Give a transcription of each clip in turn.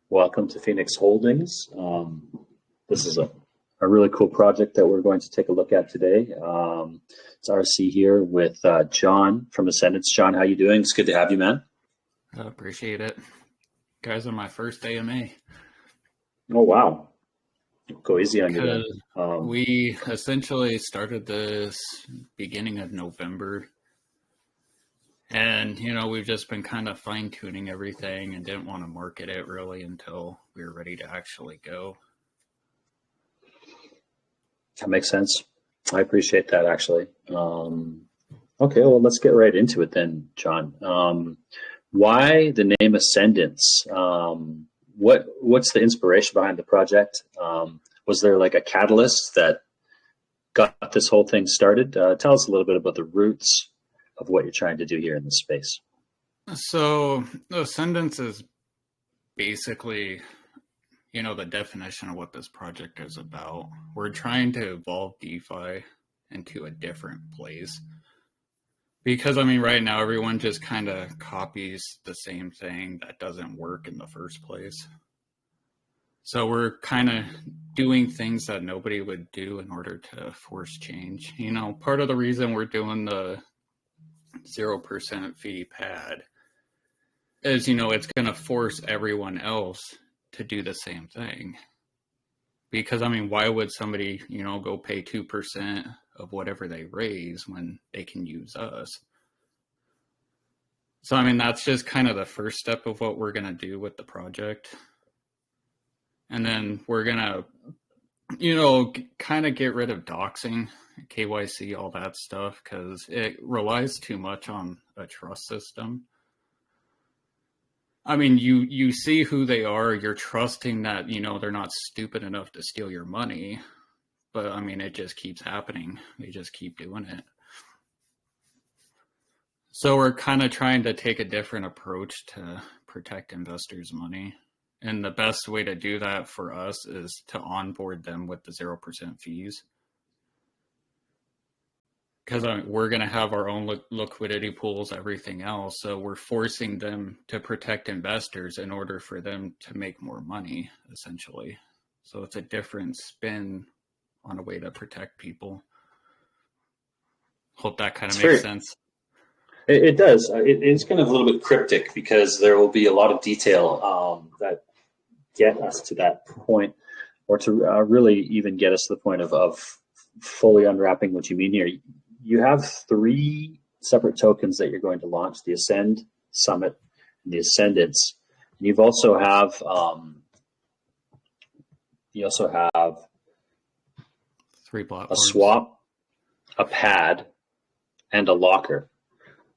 Welcome to Phoenix Holdings. This is a really cool project that we're going to take a look at today. It's RC here with John from Ascendance. John, how you doing? It's good to have you, man. I appreciate it. Guys, on my first AMA. Oh, wow. Go easy on you then. We essentially started this beginning of November. And, we've just been kind of fine-tuning everything and didn't want to market it really until we were ready to actually go. That makes sense. I appreciate that, actually. Okay, well, let's get right into it then, John. Why the name Ascendance? What's the inspiration behind the project? Was there like a catalyst that got this whole thing started? Tell us a little bit about the roots of what you're trying to do here in this space. So Ascendance is basically, the definition of what this project is about. We're trying to evolve DeFi into a different place. Because, right now everyone just kind of copies the same thing that doesn't work in the first place. So we're kind of doing things that nobody would do in order to force change. Part of the reason we're doing the 0% fee pad is, it's going to force everyone else to do the same thing. Because, why would somebody, go pay 2% of whatever they raise when they can use us? So, that's just kind of the first step of what we're going to do with the project. And then we're going to, kind of get rid of doxing, KYC, all that stuff, because it relies too much on a trust system. You see who they are, you're trusting that, they're not stupid enough to steal your money, but it just keeps happening. They just keep doing it. So we're kind of trying to take a different approach to protect investors' money. And the best way to do that for us is to onboard them with the 0% fees. Because we're going to have our own liquidity pools, everything else. So we're forcing them to protect investors in order for them to make more money, essentially. So it's a different spin on a way to protect people. Hope that kind of makes sense. It does. It's kind of a little bit cryptic because there will be a lot of detail that get us to that point, or to really even get us to the point of fully unwrapping what you mean here. You have 3 separate tokens that you're going to launch: the Ascend, Summit, and the Ascendance. And you also have 3 platforms: a swap, a pad, and a locker.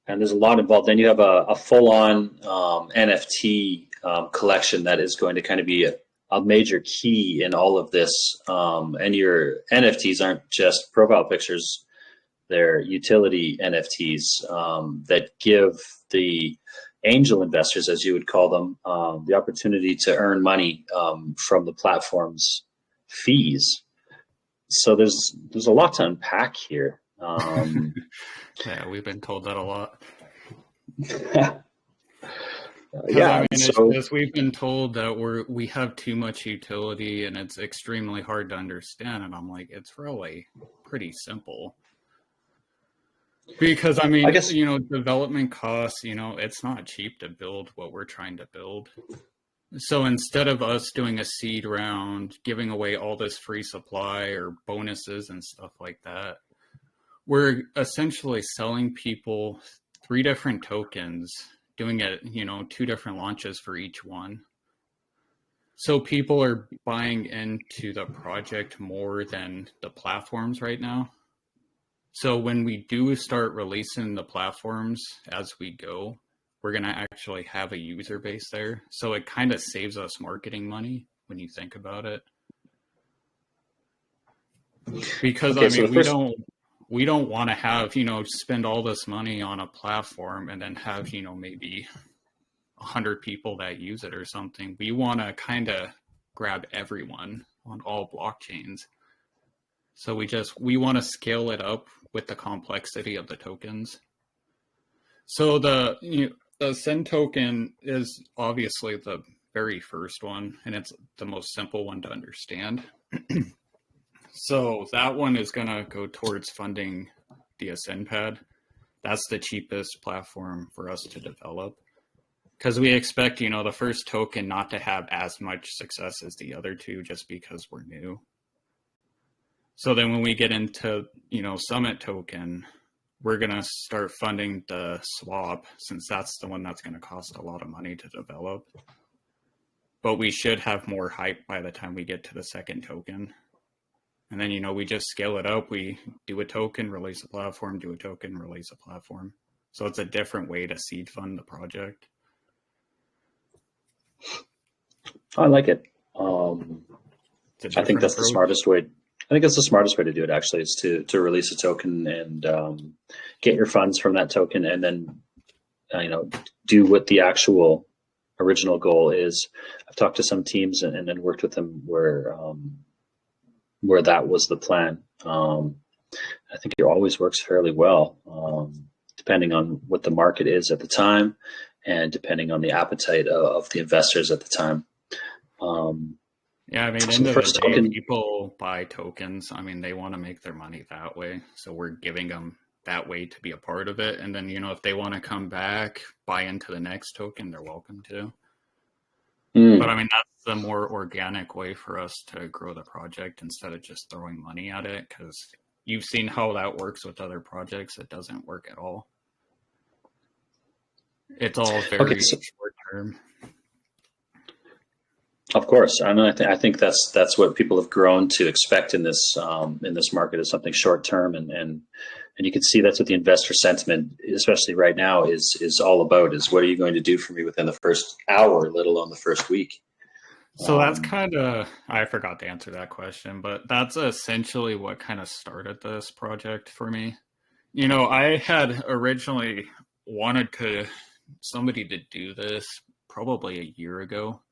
And there's a lot involved. Then you have a full-on NFT collection that is going to kind of be a major key in all of this. And your NFTs aren't just profile pictures. They're utility NFTs that give the angel investors, as you would call them, the opportunity to earn money from the platform's fees. So there's a lot to unpack here. Yeah, we've been told that a lot. Yeah, we've been told that we have too much utility and it's extremely hard to understand. And I'm like, it's really pretty simple. Because I guess, development costs, it's not cheap to build what we're trying to build. So instead of us doing a seed round, giving away all this free supply or bonuses and stuff like that, we're essentially selling people 3 different tokens, doing it, 2 different launches for each one. So people are buying into the project more than the platforms right now. So when we do start releasing the platforms as we go, we're going to actually have a user base there. So it kind of saves us marketing money when you think about it. Because, we don't want to have, spend all this money on a platform and then have, maybe 100 people that use it or something. We want to kind of grab everyone on all blockchains. So we want to scale it up with the complexity of the tokens. So the Ascend token is obviously the very first one, and it's the most simple one to understand. So that one is going to go towards funding the Ascend pad. That's the cheapest platform for us to develop, because we expect, the first token not to have as much success as the other two just because we're new. So then when we get into, Summit token, we're going to start funding the swap, since that's the one that's going to cost a lot of money to develop. But we should have more hype by the time we get to the second token. And then, we just scale it up. We do a token, release a platform, do a token, release a platform. So it's a different way to seed fund the project. I like it. I think that's approach. the smartest way. I think that's the smartest way to do it, actually, is to release a token and get your funds from that token, and then do what the actual original goal is. I've talked to some teams and then worked with them where that was the plan. I think it always works fairly well, depending on what the market is at the time and depending on the appetite of the investors at the time. Yeah, I mean, So end the of the first day, token, people buy tokens. I mean, they want to make their money that way. So we're giving them that way to be a part of it. And then, if they want to come back, buy into the next token, they're welcome to. But I mean, that's the more organic way for us to grow the project instead of just throwing money at it, because you've seen how that works with other projects. It doesn't work at all. It's all very short term. Of course, I mean, I think that's what people have grown to expect in this market, is something short term, and you can see that's what the investor sentiment, especially right now, is all about. Is what are you going to do for me within the first hour, let alone the first week? So that's kind of, I forgot to answer that question, but that's essentially what kind of started this project for me. I had originally wanted somebody to do this probably a year ago.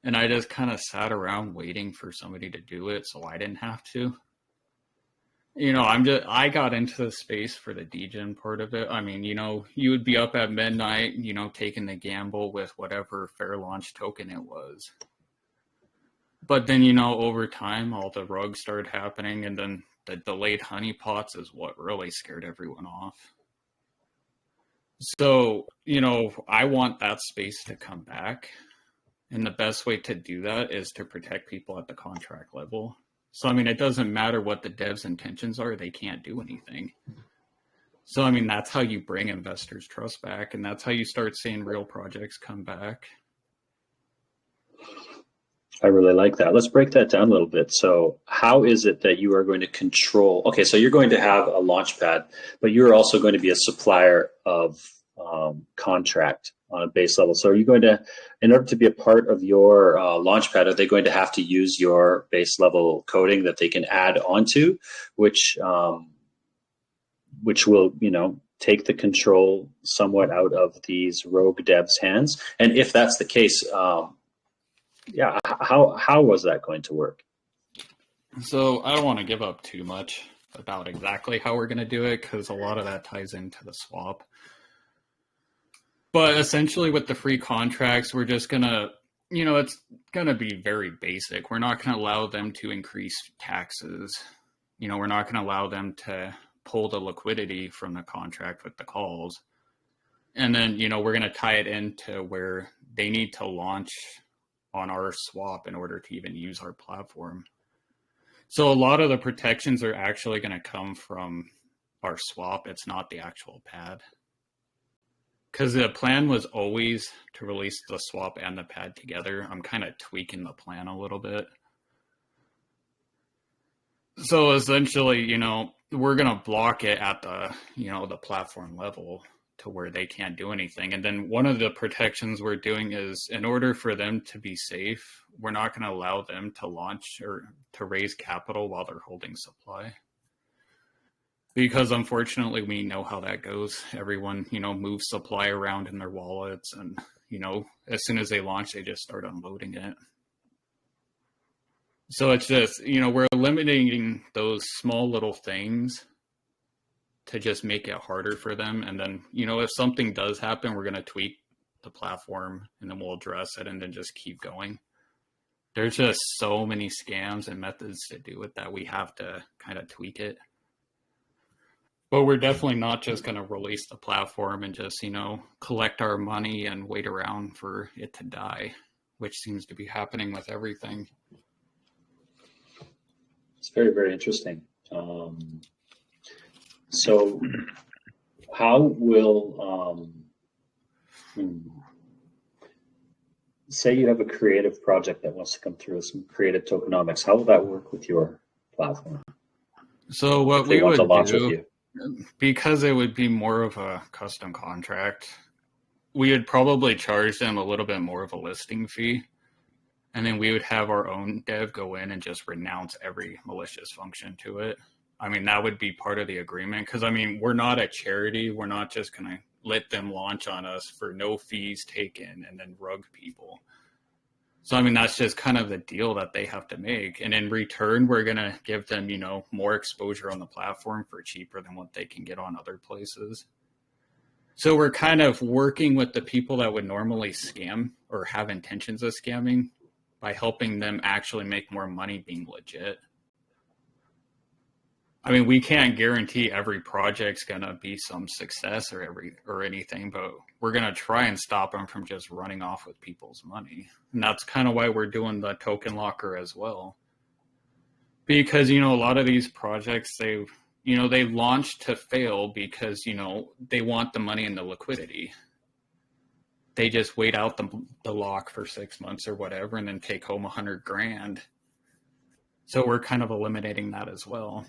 And I just kind of sat around waiting for somebody to do it so I didn't have to. I got into the space for the degen part of it. I mean, you would be up at midnight, taking the gamble with whatever fair launch token it was. But then, over time, all the rugs started happening, and then the delayed honeypots is what really scared everyone off. So, I want that space to come back. And the best way to do that is to protect people at the contract level. So, I mean, it doesn't matter what the devs' intentions are, they can't do anything. So, I mean, that's how you bring investors' trust back, and that's how you start seeing real projects come back. I really like that. Let's break that down a little bit. So how is it that you are going to control? Okay, so you're going to have a launch pad, but you're also going to be a supplier of contract on a base level. So are you going to, in order to be a part of your launchpad, are they going to have to use your base level coding that they can add onto, which will, take the control somewhat out of these rogue devs' hands? And if that's the case, how was that going to work? So I don't want to give up too much about exactly how we're going to do it, because a lot of that ties into the swap. But essentially with the free contracts, we're just going to, it's going to be very basic. We're not going to allow them to increase taxes. We're not going to allow them to pull the liquidity from the contract with the calls. And then, we're going to tie it into where they need to launch on our swap in order to even use our platform. So a lot of the protections are actually going to come from our swap. It's not the actual pad. Because the plan was always to release the swap and the pad together. I'm kind of tweaking the plan a little bit. So essentially, we're going to block it at the, the platform level to where they can't do anything. And then one of the protections we're doing is, in order for them to be safe, we're not going to allow them to launch or to raise capital while they're holding supply. Because unfortunately, we know how that goes. Everyone, moves supply around in their wallets, and, as soon as they launch, they just start unloading it. So it's just, we're eliminating those small little things to just make it harder for them. And then, if something does happen, we're going to tweak the platform, and then we'll address it and then just keep going. There's just so many scams and methods to do it that we have to kind of tweak it. But we're definitely not just going to release the platform and just, collect our money and wait around for it to die, which seems to be happening with everything. It's very, very interesting. So how will, say you have a creative project that wants to come through, some creative tokenomics, how will that work with your platform? So what we would do, because it would be more of a custom contract, we would probably charge them a little bit more of a listing fee. And then we would have our own dev go in and just renounce every malicious function to it. I mean, that would be part of the agreement. Because, we're not a charity. We're not just going to let them launch on us for no fees taken and then rug people. So, that's just kind of the deal that they have to make. And in return, we're going to give them, more exposure on the platform for cheaper than what they can get on other places. So we're kind of working with the people that would normally scam or have intentions of scamming by helping them actually make more money being legit. We can't guarantee every project's going to be some success or anything, but we're going to try and stop them from just running off with people's money. And that's kind of why we're doing the token locker as well. Because, a lot of these projects, they launch to fail because, they want the money and the liquidity. They just wait out the lock for 6 months or whatever and then take home $100,000. So we're kind of eliminating that as well.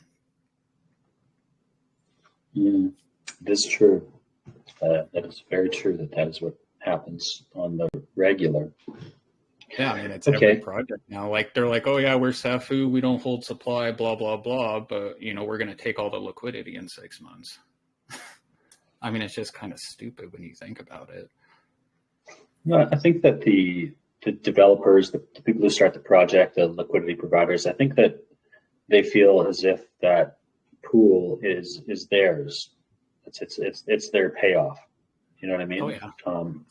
This is true. That is very true that is what happens on the regular. Yeah, it's every project now. Like they're like, oh yeah, we're Safu, we don't hold supply, blah, blah, blah. But, we're going to take all the liquidity in 6 months. It's just kind of stupid when you think about it. No, I think that the developers, the people who start the project, the liquidity providers, I think that they feel as if that pool is theirs. It's their payoff. You know what I mean? Oh yeah.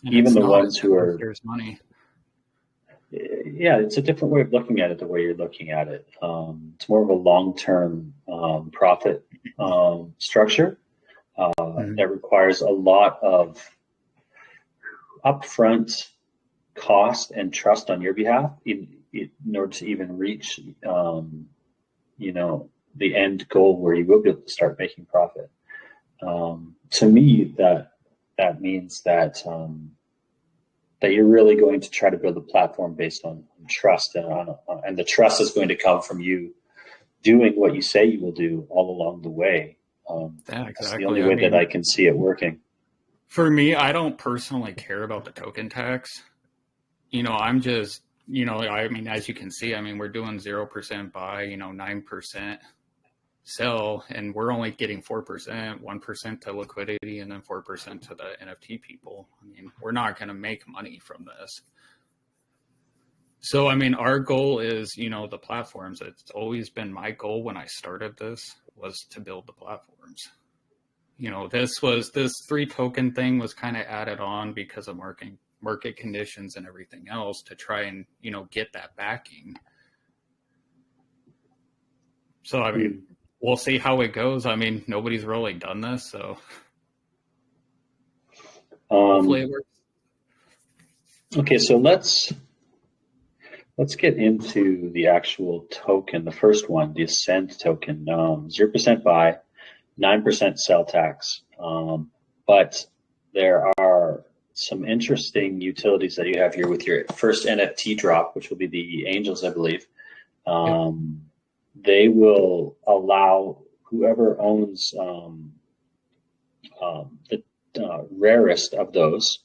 Even the ones who are there's money. Yeah, it's a different way of looking at it. The way you're looking at it, it's more of a long-term profit structure that requires a lot of upfront cost and trust on your behalf in order to even reach, the end goal where you will be able to start making profit. To me, that means that that you're really going to try to build a platform based on trust, and the trust is going to come from you doing what you say you will do all along the way. Yeah, exactly. That's the only way that I can see it working. For me, I don't personally care about the token tax. I'm just, as you can see, we're doing 0% buy, 9% sell, and we're only getting 4%, 1% to liquidity, and then 4% to the NFT people. We're not going to make money from this. So, our goal is, the platforms. It's always been my goal when I started this was to build the platforms. This 3 token thing was kind of added on because of market conditions and everything else to try and, get that backing. So, we'll see how it goes. Nobody's really done this, so hopefully it works. Okay, so let's get into the actual token. The first one, the Ascend token, 0% buy, 9% sell tax. But there are some interesting utilities that you have here with your first NFT drop, which will be the Angels, I believe. Yep. They will allow whoever owns the rarest of those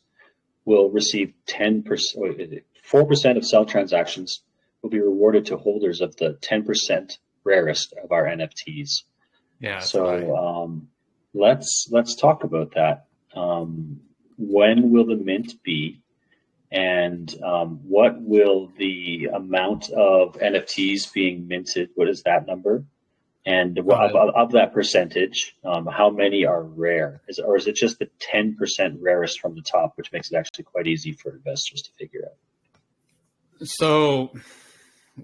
will receive 4% of sell transactions will be rewarded to holders of the 10% rarest of our NFTs. Yeah. So let's talk about that. When will the mint be? And what will the amount of NFTs being minted? What is that number? And Uh, of that percentage, how many are rare? Or is it just the 10% rarest from the top, which makes it actually quite easy for investors to figure out? so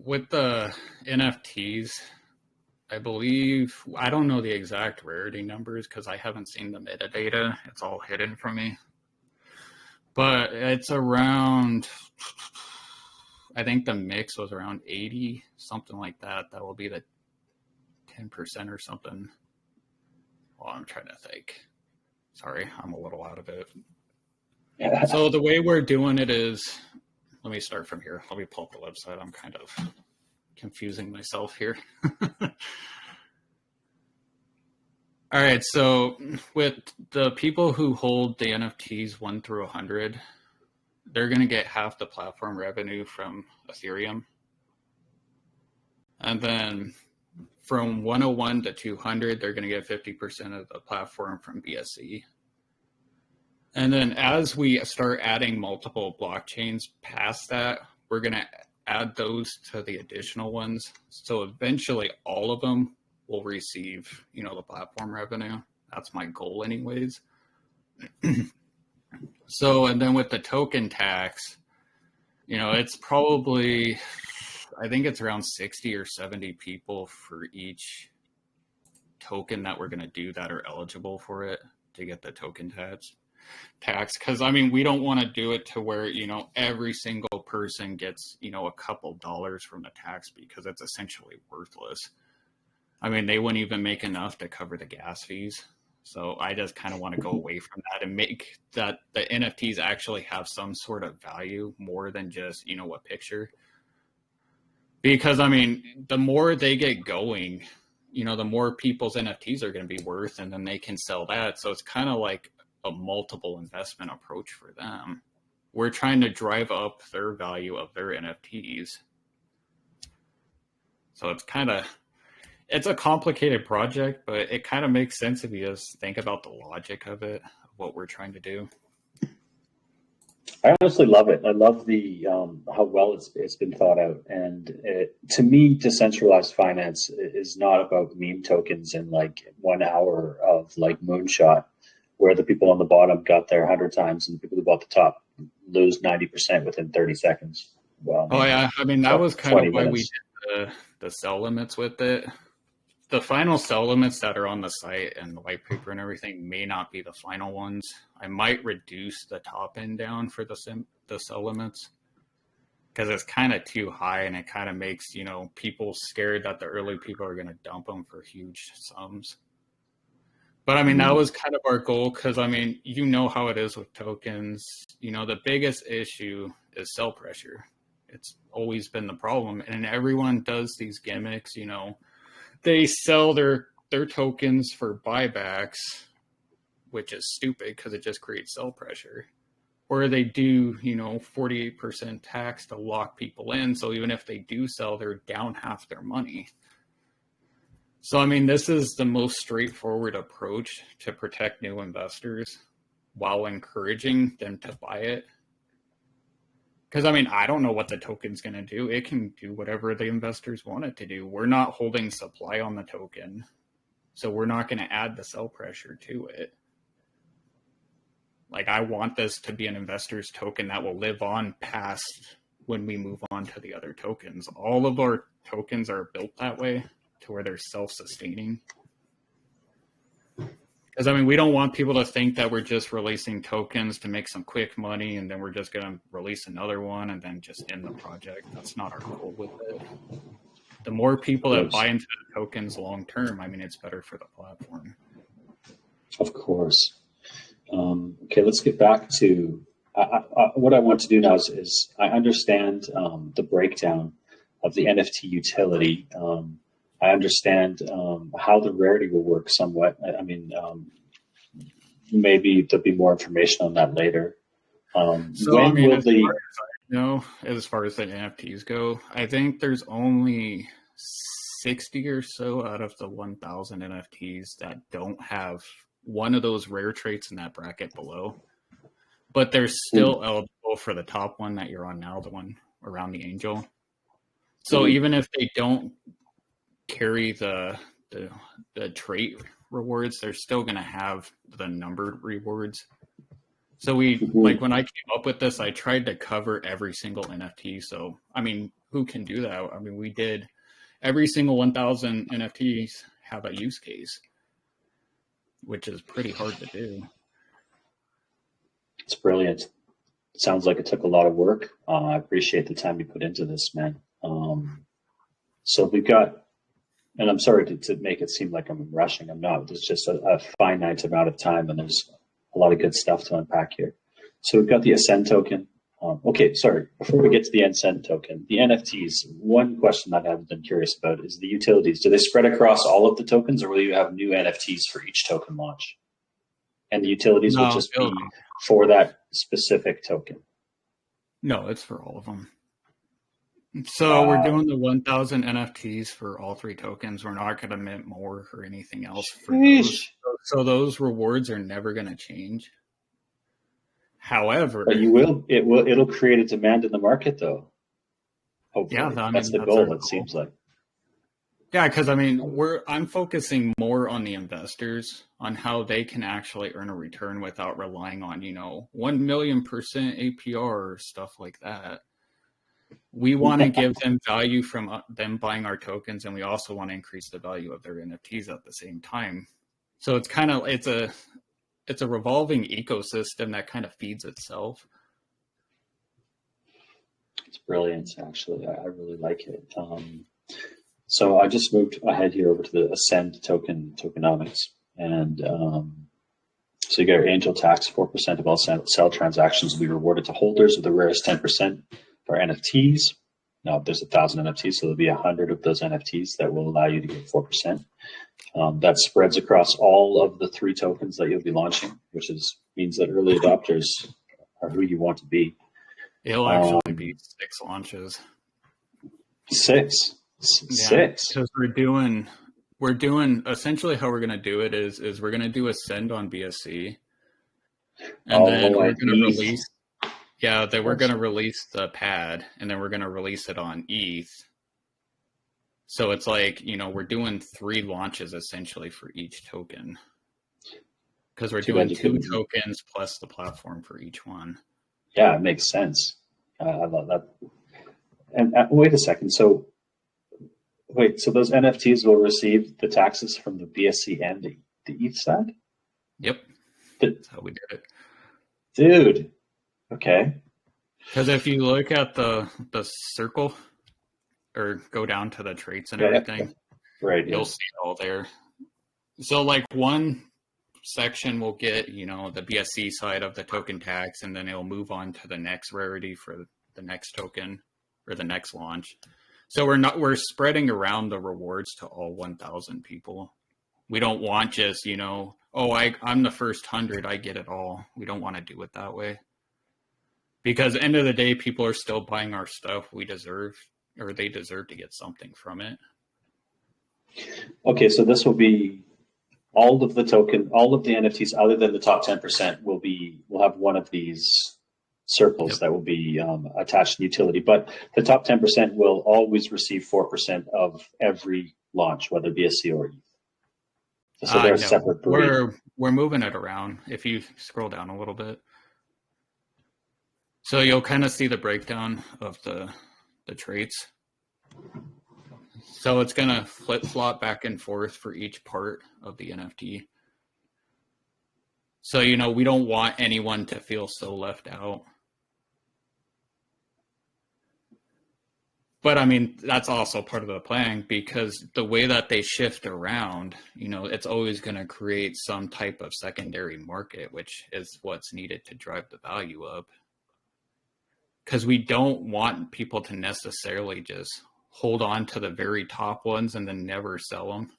with the NFTs, I believe, I don't know the exact rarity numbers because I haven't seen the metadata. It's all hidden from me. But it's around, I think the mix was around 80, something like that. That will be the 10% or something. Well, I'm trying to think. Sorry, I'm a little out of it. So the way we're doing it is, let me start from here. Let me pull up the website. I'm kind of confusing myself here. All right, so with the people who hold the NFTs 1 through 100, they're going to get half the platform revenue from Ethereum. And then from 101 to 200, they're going to get 50% of the platform from BSC. And then as we start adding multiple blockchains past that, we're going to add those to the additional ones. So eventually all of them will receive, the platform revenue. That's my goal anyways. So, and then with the token tax, it's probably, I think it's around 60 or 70 people for each token that we're going to do that are eligible for it to get the token tax. Because, we don't want to do it to where, every single person gets, a couple dollars from the tax because it's essentially worthless. They wouldn't even make enough to cover the gas fees. So I just kind of want to go away from that and make that the NFTs actually have some sort of value more than just, a picture. Because, the more they get going, the more people's NFTs are going to be worth, and then they can sell that. So it's kind of like a multiple investment approach for them. We're trying to drive up their value of their NFTs. So it's a complicated project, but it kind of makes sense if you just think about the logic of it, of what we're trying to do. I honestly love it. I love the how well it's been thought out. And to me, decentralized finance is not about meme tokens and like 1 hour of like moonshot, where the people on the bottom got there 100 times and the people who bought the top lose 90% within 30 seconds. Well, yeah. That was kind of why minutes. we did the sell limits with it. The final sell limits that are on the site and the white paper and everything may not be the final ones. I might reduce the top end down for the sell limits because it's kind of too high, and it kind of makes, people scared that the early people are going to dump them for huge sums. But that was kind of our goal because, how it is with tokens. The biggest issue is sell pressure. It's always been the problem. And everyone does these gimmicks, they sell their tokens for buybacks, which is stupid because it just creates sell pressure. Or they do, 48% tax to lock people in. So even if they do sell, they're down half their money. So, this is the most straightforward approach to protect new investors while encouraging them to buy it. Because, I don't know what the token's going to do. It can do whatever the investors want it to do. We're not holding supply on the token, so we're not going to add the sell pressure to it. Like, I want this to be an investor's token that will live on past when we move on to the other tokens. All of our tokens are built that way to where they're self-sustaining. Because, we don't want people to think that we're just releasing tokens to make some quick money and then we're just going to release another one and then just end the project. That's not our goal with it. The more people that buy into the tokens long term, it's better for the platform. Of course. Okay, let's get back to what I want to do now is I understand the breakdown of the NFT utility. I understand how the rarity will work somewhat. Maybe there'll be more information on that later. So, as far as the NFTs go, I think there's only 60 or so out of the 1,000 NFTs that don't have one of those rare traits in that bracket below. But they're still eligible for the top one that you're on now, the one around the angel. So even if they don't carry the the trait rewards, they're still going to have the numbered rewards. So like when I came up with this, I tried to cover every single NFT. So, I mean, who can do that? I mean, we did every single 1,000 NFTs have a use case, which is pretty hard to do. It's brilliant. Sounds like it took a lot of work. I appreciate the time you put into this, man. So we've got, and I'm sorry to make it seem like I'm rushing. I'm not. There's just a finite amount of time, and there's a lot of good stuff to unpack here. So we've got the Ascend token. Okay, sorry. Before we get to the Ascend token, the NFTs, one question that I've been curious about is the utilities. Do they spread across all of the tokens, or will you have new NFTs for each token launch? And the utilities will just be for that specific token? No, it's for all of them. So we're doing the 1,000 NFTs for all 3 tokens. We're not going to mint more or anything else for those. So those rewards are never going to change. However, but it'll create a demand in the market, though. Hopefully. Yeah, that's the goal. It seems like. Yeah, because I mean, I'm focusing more on the investors, on how they can actually earn a return without relying on 1,000,000% APR or stuff like that. We want to give them value from them buying our tokens, and we also want to increase the value of their NFTs at the same time. So it's kind of it's a revolving ecosystem that kind of feeds itself. It's brilliant, actually. I really like it. So I just moved ahead here over to the Ascend tokenomics. And so you got your angel tax, 4% of all sell transactions will be rewarded to holders of the rarest 10% for NFTs. Now, there's 1,000 NFTs, so there'll be 100 of those NFTs that will allow you to get 4%. That spreads across all of the 3 tokens that you'll be launching, which means that early adopters are who you want to be. It'll actually be 6 launches. 6? Yeah, 6? because we're doing essentially how we're going to do it is we're going to do Ascend on BSC, and then we're going to release. Yeah, then we're going to release the pad, and then we're going to release it on ETH. So it's like, we're doing 3 launches essentially for each token, because we're doing 2 tokens plus the platform for each one. Yeah, it makes sense. I love that. And wait a second. So those NFTs will receive the taxes from the BSC and the ETH side? Yep. That's how we did it. Dude. Okay. Because if you look at the circle, or go down to the traits and everything, right, you'll see it all there. So like one section will get, the BSC side of the token tax, and then it'll move on to the next rarity for the next token or the next launch. So we're spreading around the rewards to all 1,000 people. We don't want just, I'm the first 100, I get it all. We don't want to do it that way. Because at the end of the day, people are still buying our stuff. They deserve to get something from it. Okay, so this will be all of the NFTs other than the top 10% will have one of these circles that will be attached to utility. But the top 10% will always receive 4% of every launch, whether BSC or ETH. So they're a separate breed. We're moving it around. If you scroll down a little bit. So you'll kind of see the breakdown of the traits. So it's going to flip-flop back and forth for each part of the NFT. So, we don't want anyone to feel so left out. But, I mean, that's also part of the plan, because the way that they shift around, it's always going to create some type of secondary market, which is what's needed to drive the value up. Because we don't want people to necessarily just hold on to the very top ones and then never sell them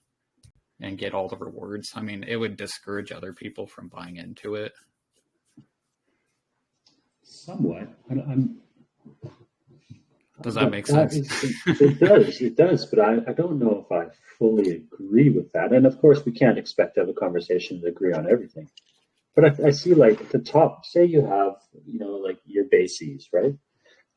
and get all the rewards. I mean, it would discourage other people from buying into it. Somewhat. Does that make sense? It does, but I don't know if I fully agree with that. And of course, we can't expect to have a conversation and agree on everything. But I see, like, the top, say you have, like your bases, right?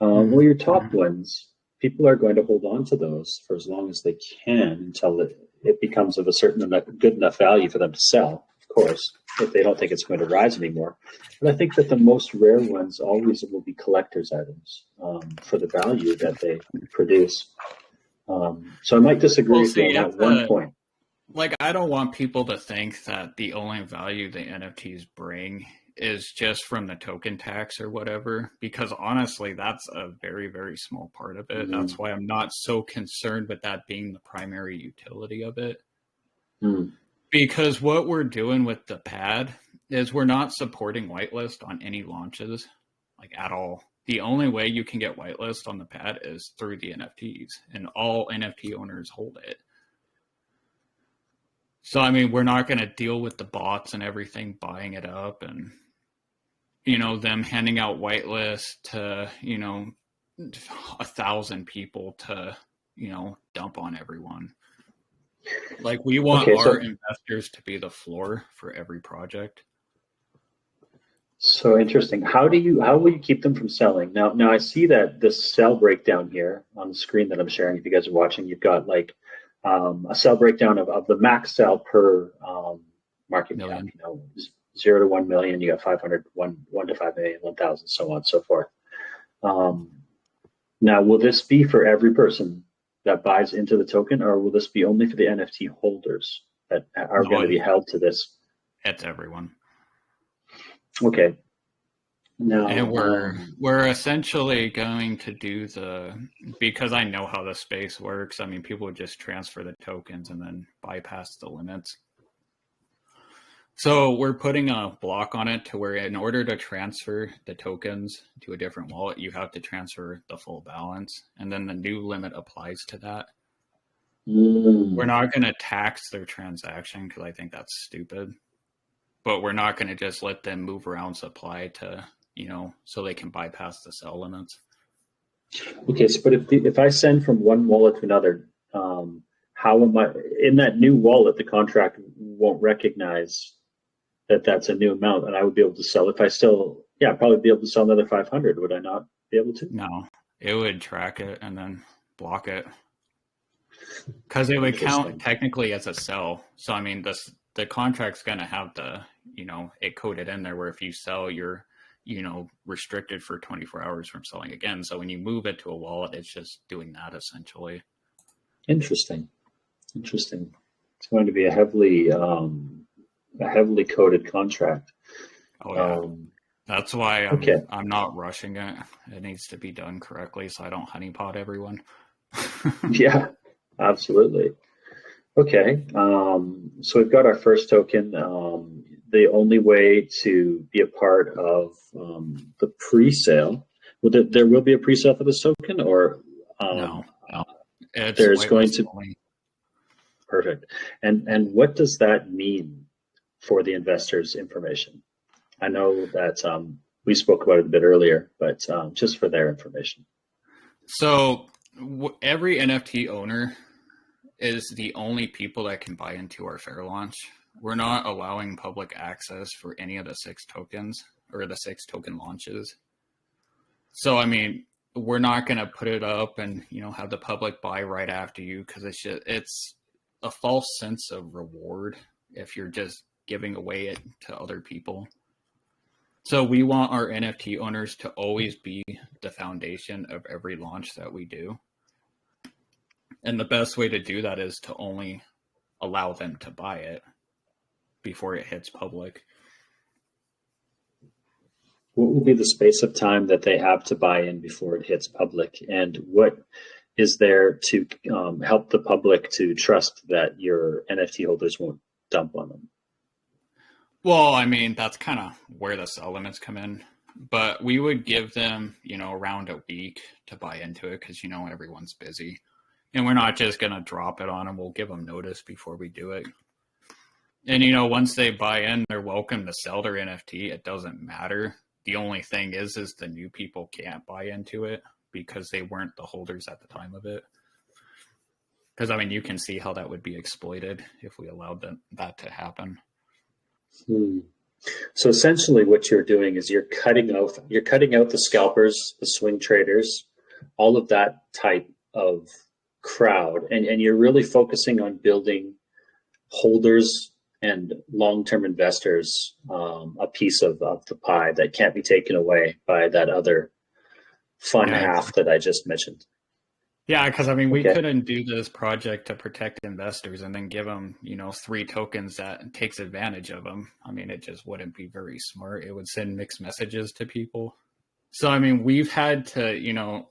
Well, your top ones, people are going to hold on to those for as long as they can until it becomes of a certain enough, good enough value for them to sell, of course, if they don't think it's going to rise anymore. But I think that the most rare ones always will be collector's items for the value that they produce. So I might disagree Well, with you see, on that one point. like I don't want people to think that the only value the NFTs bring is just from the token tax or whatever, because honestly, that's a very, very small part of it. That's why I'm not so concerned with that being the primary utility of it. Because what we're doing with the pad is we're not supporting whitelist on any launches, like at all. The only way you can get whitelist on the pad is through the NFTs, and all NFT owners hold it. So, I mean, we're not going to deal with the bots and everything buying it up and, them handing out whitelist to, 1,000 people to, dump on everyone. Like, we want our investors to be the floor for every project. So interesting. How will you keep them from selling? Now I see that this sell breakdown here on the screen that I'm sharing. If you guys are watching, you've got like a sell breakdown of the max sell per market cap. 0 to 1 million. You got 500, 1 to 5 million, 1,000, so on and so forth. Now, will this be for every person that buys into the token, or will this be only for the NFT holders that are going to be held to this? It's everyone. Okay. Now, and we're essentially going to do because I know how the space works. I mean, people would just transfer the tokens and then bypass the limits. So we're putting a block on it to where in order to transfer the tokens to a different wallet, you have to transfer the full balance. And then the new limit applies to that. We're not going to tax their transaction because I think that's stupid. But we're not going to just let them move around supply to, so they can bypass the sell limits. Okay, so but if I send from one wallet to another, how am I in that new wallet? The contract won't recognize that that's a new amount, and I would be able to sell if I still, I'd probably be able to sell another 500. Would I not be able to? No, it would track it and then block it because it would count technically as a sell. So I mean, the contract's going to have it coded in there where if you sell, you're, restricted for 24 hours from selling again. So when you move it to a wallet, it's just doing that essentially. Interesting. It's going to be a heavily coded contract. Oh yeah. That's why I'm not rushing it. It needs to be done correctly so I don't honeypot everyone. Yeah, absolutely. Okay, so we've got our first token. The only way to be a part of the pre-sale, there will be a pre-sale for this token, or no. There's going to be. Perfect. And what does that mean for the investors' information? I know that we spoke about it a bit earlier, but just for their information. So every NFT owner is the only people that can buy into our fair launch. We're not allowing public access for any of the 6 tokens or the 6 token launches. So, I mean, we're not going to put it up and, have the public buy right after you because it's a false sense of reward if you're just giving away it to other people. So we want our NFT owners to always be the foundation of every launch that we do. And the best way to do that is to only allow them to buy it before it hits public. What will be the space of time that they have to buy in before it hits public? And what is there to help the public to trust that your NFT holders won't dump on them? Well, I mean, that's kind of where the sell limits come in. But we would give them, around a week to buy into it because, everyone's busy. And we're not just going to drop it on them. We'll give them notice before we do it. And, once they buy in, they're welcome to sell their NFT. It doesn't matter. The only thing is the new people can't buy into it because they weren't the holders at the time of it. Because, I mean, you can see how that would be exploited if we allowed that to happen. So essentially what you're doing is you're cutting out the scalpers, the swing traders, all of that type of crowd, and you're really focusing on building holders and long-term investors a piece of the pie that can't be taken away by that other fun Yeah, half that I just mentioned. yeah, because I mean, we Okay. couldn't do this project to protect investors and then give them, 3 tokens that takes advantage of them. I mean, it just wouldn't be very smart. It would send mixed messages to people. So, I mean, we've had to,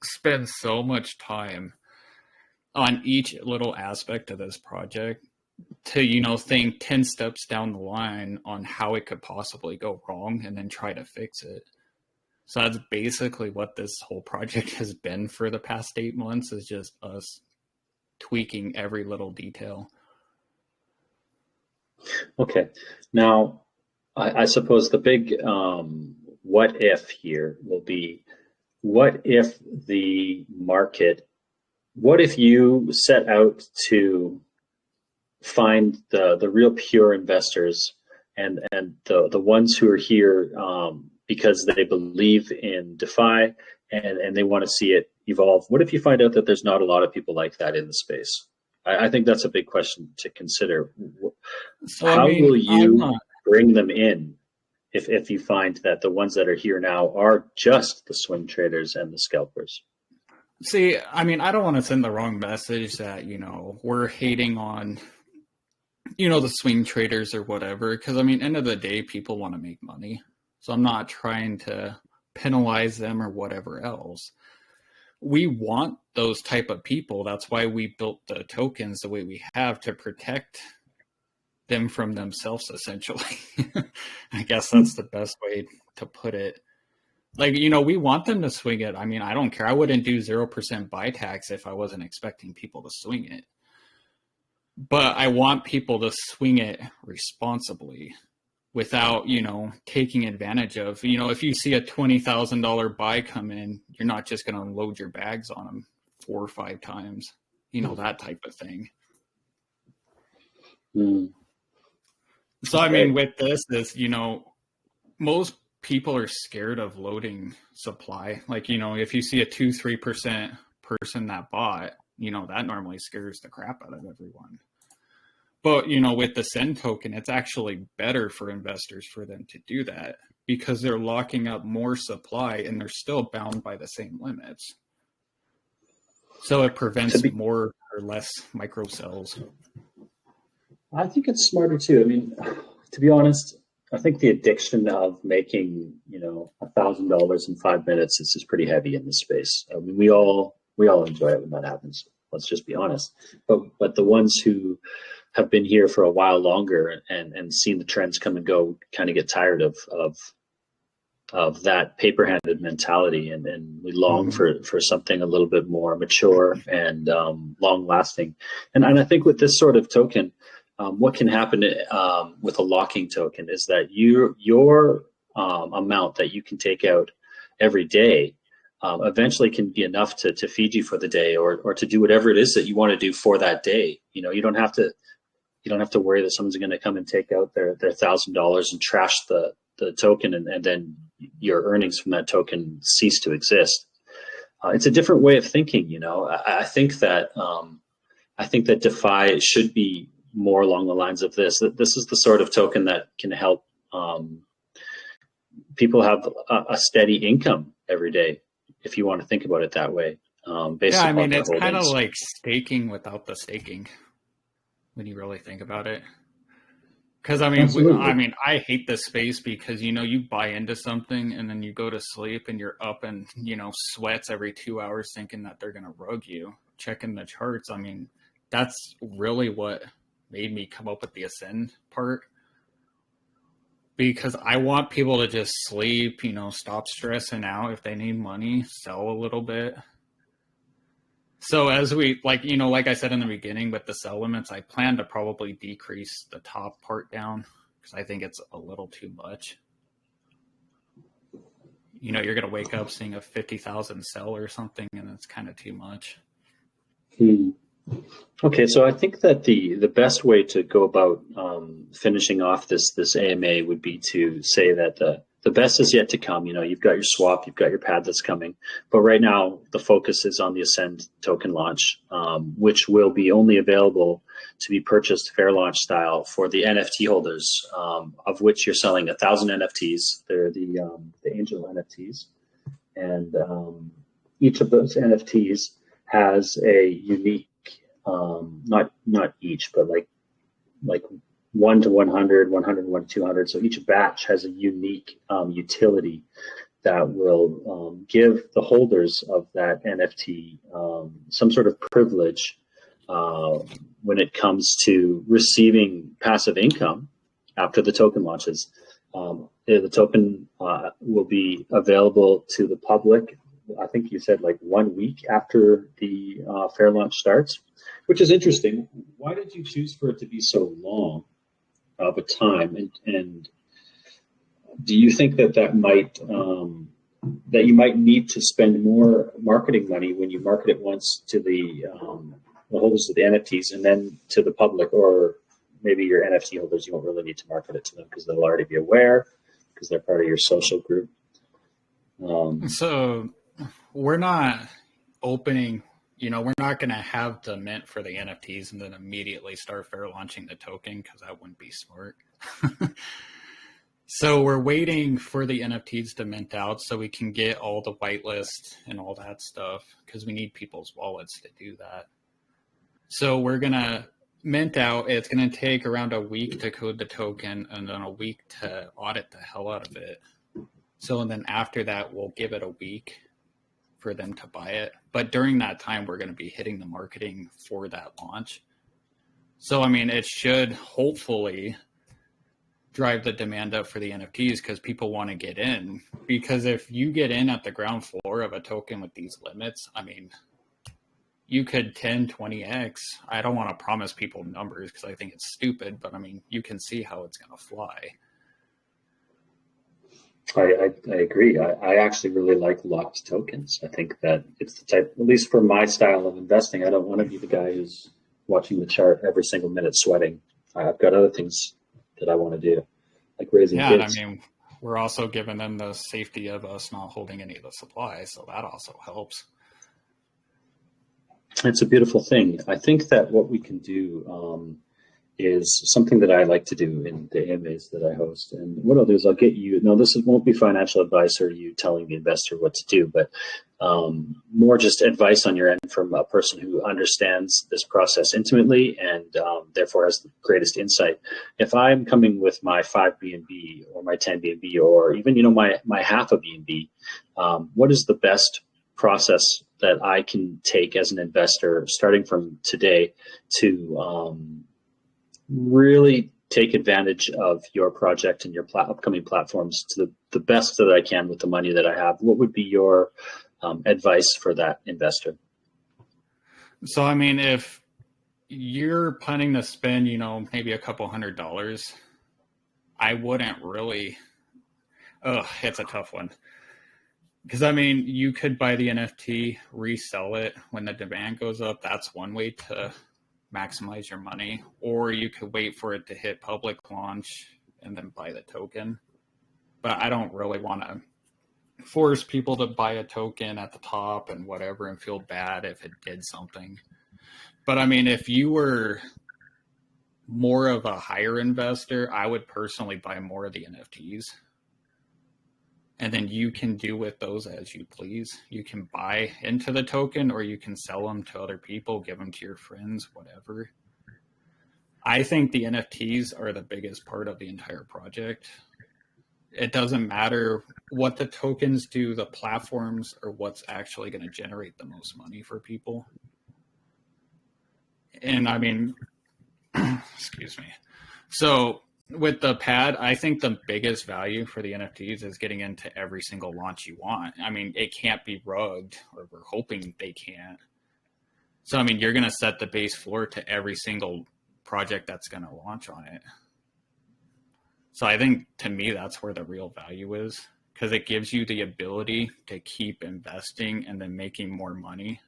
spend so much time on each little aspect of this project to, think 10 steps down the line on how it could possibly go wrong and then try to fix it. So that's basically what this whole project has been for the past 8 months, is just us tweaking every little detail. Okay. Now, I suppose the big what if here will be, what if the market, what if you set out to find the real pure investors and the ones who are here because they believe in DeFi and they want to see it evolve. What if you find out that there's not a lot of people like that in the space? I think that's a big question to consider. So, I How mean, will I'm you not. bring them in if you find that the ones that are here now are just the swing traders and the scalpers? See, I mean, I don't want to send the wrong message that, we're hating on, the swing traders or whatever. Because, I mean, end of the day, people want to make money. So I'm not trying to penalize them or whatever else. We want those type of people. That's why we built the tokens the way we have, to protect them from themselves, essentially. I guess that's the best way to put it. Like, we want them to swing it. I mean, I don't care. I wouldn't do 0% buy tax if I wasn't expecting people to swing it. But I want people to swing it responsibly without, taking advantage of, if you see a $20,000 buy come in, you're not just going to load your bags on them 4 or 5 times, that type of thing. Mm, So, I mean, okay. with this is, most people are scared of loading supply. Like, if you see a 2-3% person that bought, that normally scares the crap out of everyone. But, with the Send token, it's actually better for investors for them to do that, because they're locking up more supply and they're still bound by the same limits. So it To prevents be more or less micro cells. I think it's smarter too. I mean, to be honest, I think the addiction of making, $1,000 in 5 minutes is pretty heavy in this space. I mean, we all enjoy it when that happens. Let's just be honest. But the ones who have been here for a while longer and seen the trends come and go kind of get tired of that paper-handed mentality, and we long Mm-hmm. for something a little bit more mature and long-lasting. And I think with this sort of token, what can happen with a locking token is that your amount that you can take out every day eventually can be enough to feed you for the day, or to do whatever it is that you want to do for that day. You don't have to worry that someone's going to come and take out their $1,000 and trash the token, and then your earnings from that token cease to exist. It's a different way of thinking. I think that DeFi should be more along the lines of this. That this is the sort of token that can help people have a steady income every day, if you want to think about it that way, Yeah, based I upon mean, their it's kind of holdings. like staking without the staking when you really think about it. Because Absolutely. I hate this space because you buy into something and then you go to sleep and you're up and sweats every 2 hours thinking that they're gonna rug you, checking the charts. I mean, that's really what made me come up with the Ascend part, because I want people to just sleep, stop stressing out. If they need money, sell a little bit. So as we like I said in the beginning, with the sell limits, I plan to probably decrease the top part down because I think it's a little too much. You're gonna wake up seeing a 50,000 sell or something, and it's kind of too much. Hmm. Okay, so I think that the best way to go about finishing off this AMA would be to say that the the best is yet to come. You've got your swap, you've got your pad that's coming, but right now the focus is on the Ascend token launch, which will be only available to be purchased fair launch style for the NFT holders, of which you're selling 1,000 NFTs. They're the angel NFTs, and each of those NFTs has a unique, not each, but like 1 to 100, 100, 1 to 200. So each batch has a unique utility that will give the holders of that NFT some sort of privilege when it comes to receiving passive income after the token launches. The token will be available to the public, I think you said like 1 week after the fair launch starts, which is interesting. Why did you choose for it to be so long of a time? And do you think that might that you might need to spend more marketing money when you market it once to the holders of the NFTs and then to the public, or maybe your NFT holders, you won't really need to market it to them because they'll already be aware because they're part of your social group? So we're not opening, we're not going to have the mint for the NFTs and then immediately start fair launching the token, because that wouldn't be smart. So we're waiting for the NFTs to mint out so we can get all the whitelist and all that stuff, because we need people's wallets to do that. So we're going to mint out. It's going to take around a week to code the token and then a week to audit the hell out of it. So, and then after that, we'll give it a week for them to buy it. But during that time, we're going to be hitting the marketing for that launch. So, I mean, it should hopefully drive the demand up for the NFTs, because people want to get in. Because if you get in at the ground floor of a token with these limits, I mean, you could 10, 20x. I don't want to promise people numbers because I think it's stupid, but I mean, you can see how it's going to fly. I agree. I actually really like locked tokens. I think that it's the type, at least for my style of investing, I don't want to be the guy who's watching the chart every single minute sweating. I've got other things that I want to do, like raising kids. And I mean, we're also giving them the safety of us not holding any of the supply, so that also helps. It's a beautiful thing. I think that what we can do is something that I like to do in the AMAs that I host. And what I'll do is I'll get you, now this won't be financial advice or you telling the investor what to do, but more just advice on your end from a person who understands this process intimately and therefore has the greatest insight. If I'm coming with my 5 BNB or my 10 BNB or even, my half a BNB, what is the best process that I can take as an investor starting from today to really take advantage of your project and your upcoming platforms to the best that I can with the money that I have? What would be your advice for that investor? So, I mean, if you're planning to spend, maybe a couple $100, I wouldn't really, it's a tough one. Because, I mean, you could buy the NFT, resell it when the demand goes up. That's one way to maximize your money. Or you could wait for it to hit public launch and then buy the token. But I don't really want to force people to buy a token at the top and whatever and feel bad if it did something. But, I mean, if you were more of a higher investor, I would personally buy more of the NFTs. And then you can do with those as you please. You can buy into the token or you can sell them to other people, give them to your friends, whatever. I think the NFTs are the biggest part of the entire project. It doesn't matter what the tokens do, the platforms are what's actually going to generate the most money for people. And I mean, excuse me. So with the pad, I think the biggest value for the NFTs is getting into every single launch you want. I mean, it can't be rugged, or we're hoping they can't. So, I mean, you're going to set the base floor to every single project that's going to launch on it. So I think, to me, that's where the real value is, because it gives you the ability to keep investing and then making more money.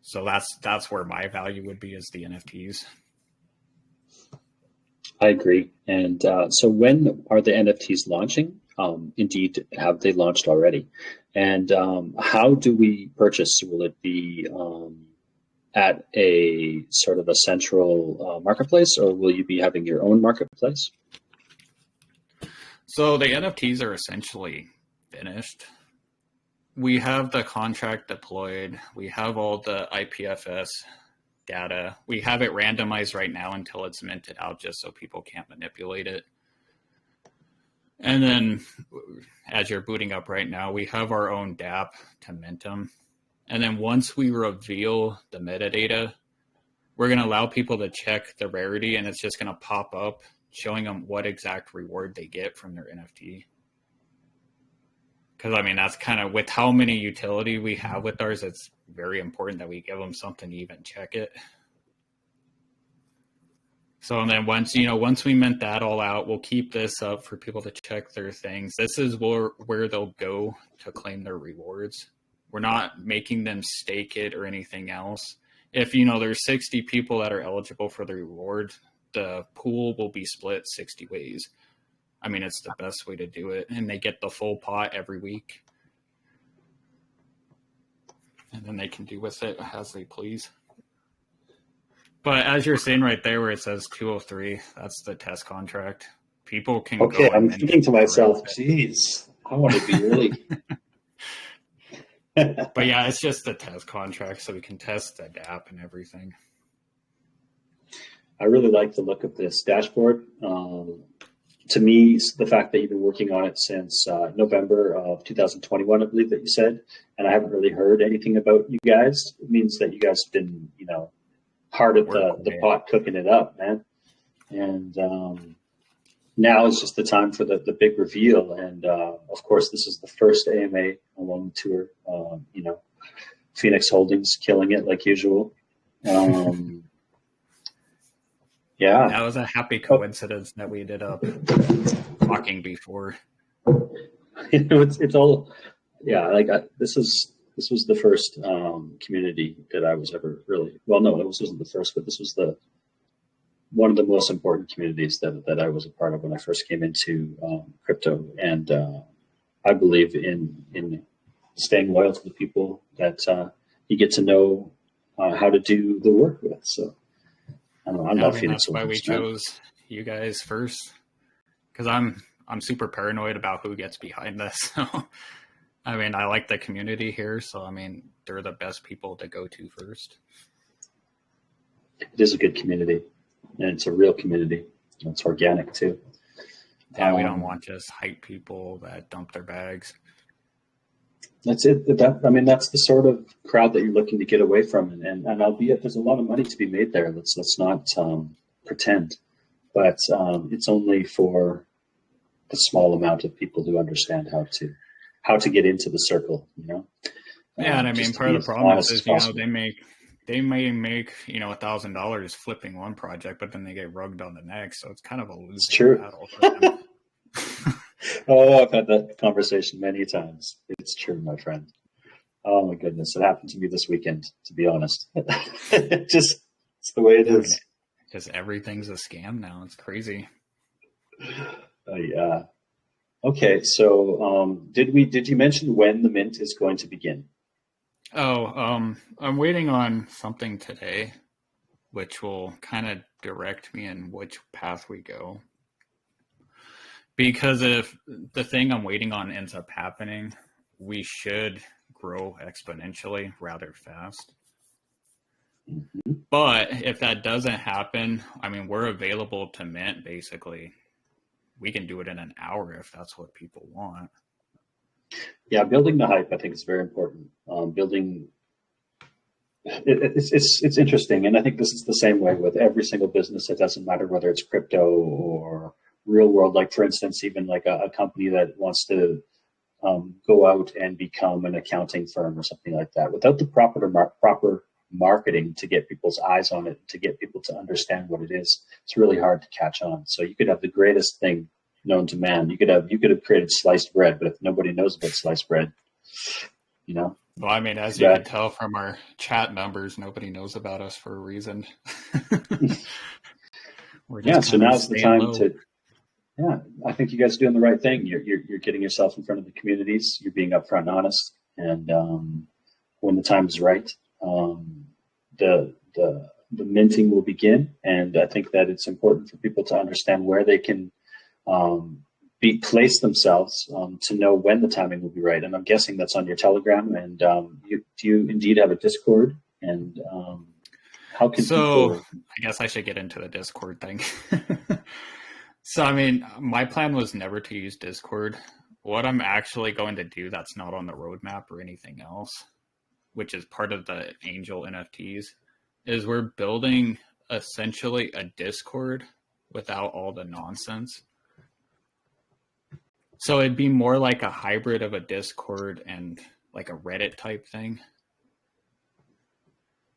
So that's where my value would be, is the NFTs. I agree. And so when are the NFTs launching? Indeed, have they launched already? And how do we purchase? Will it be at a sort of a central marketplace, or will you be having your own marketplace? So the NFTs are essentially finished. We have the contract deployed. We have all the IPFS data. We have it randomized right now until it's minted out just so people can't manipulate it. And then as you're booting up right now, we have our own DApp to mint them. And then once we reveal the metadata, we're going to allow people to check the rarity, and it's just going to pop up showing them what exact reward they get from their NFT. Because, I mean, that's kind of with how many utility we have with ours, it's very important that we give them something to even check it. So, and then once we mint that all out, we'll keep this up for people to check their things. This is where they'll go to claim their rewards. We're not making them stake it or anything else. If, there's 60 people that are eligible for the reward, the pool will be split 60 ways. I mean, it's the best way to do it. And they get the full pot every week. And then they can do with it as they please. But as you're saying right there where it says 203, that's the test contract. People can go. Okay, I'm thinking to myself, geez, I want to be really... But yeah, it's just the test contract, so we can test the DApp and everything. I really like the look of this dashboard. To me, the fact that you've been working on it since November of 2021, I believe that you said, and I haven't really heard anything about you guys, it means that you guys have been, hard at the pot cooking it up, man. And now is just the time for the big reveal. And of course, this is the first AMA along the tour. Phoenix Holdings killing it like usual. Yeah, that was a happy coincidence that we ended up talking before. It's all, yeah. This was the first community that I was ever really, well, no, it wasn't the first, but this was one of the most important communities that I was a part of when I first came into crypto. And I believe in staying loyal to the people that you get to know how to do the work with. So I love Phoenix. That's why we chose you guys first, because I'm super paranoid about who gets behind this. So, I mean, I like the community here, so I mean, they're the best people to go to first. It is a good community, and it's a real community. It's organic too. Yeah, we don't want just hype people that dump their bags. That's it. That's the sort of crowd that you're looking to get away from, and albeit there's a lot of money to be made there. Let's not pretend, but it's only for the small amount of people who understand how to get into the circle. Yeah, and I mean, part of the problem is they may make $1,000 flipping one project, but then they get rugged on the next, so it's kind of a losing battle for them. Oh, I've had that conversation many times. It's true, my friend. Oh my goodness, it happened to me this weekend. To be honest, it's the way it is. Because everything's a scam now. It's crazy. Yeah. Okay, so did you mention when the mint is going to begin? Oh, I'm waiting on something today, which will kind of direct me in which path we go. Because if the thing I'm waiting on ends up happening, we should grow exponentially rather fast. Mm-hmm. But if that doesn't happen, I mean, we're available to mint basically. We can do it in an hour if that's what people want. Yeah, building the hype, I think, is very important. It's interesting, and I think this is the same way with every single business. It doesn't matter whether it's crypto or real world. Like, for instance, even like a company that wants to go out and become an accounting firm or something like that, without the proper marketing to get people's eyes on it, to get people to understand what it is, it's really hard to catch on. So you could have the greatest thing known to man. You could have created sliced bread, but if nobody knows about sliced bread, Well, I mean, as you can tell from our chat numbers, nobody knows about us for a reason. We're Yeah, just so kind of now's the staying time low. to, yeah, I think you guys are doing the right thing. You're getting yourself in front of the communities. You're being upfront and honest. And when the time is right, the minting will begin. And I think that it's important for people to understand where they can place themselves to know when the timing will be right. And I'm guessing that's on your Telegram. And do you indeed have a Discord? And how can So people? I guess I should get into the Discord thing. So, I mean, my plan was never to use Discord. What I'm actually going to do that's not on the roadmap or anything else, which is part of the Angel NFTs, is we're building essentially a Discord without all the nonsense. So it'd be more like a hybrid of a Discord and like a Reddit type thing.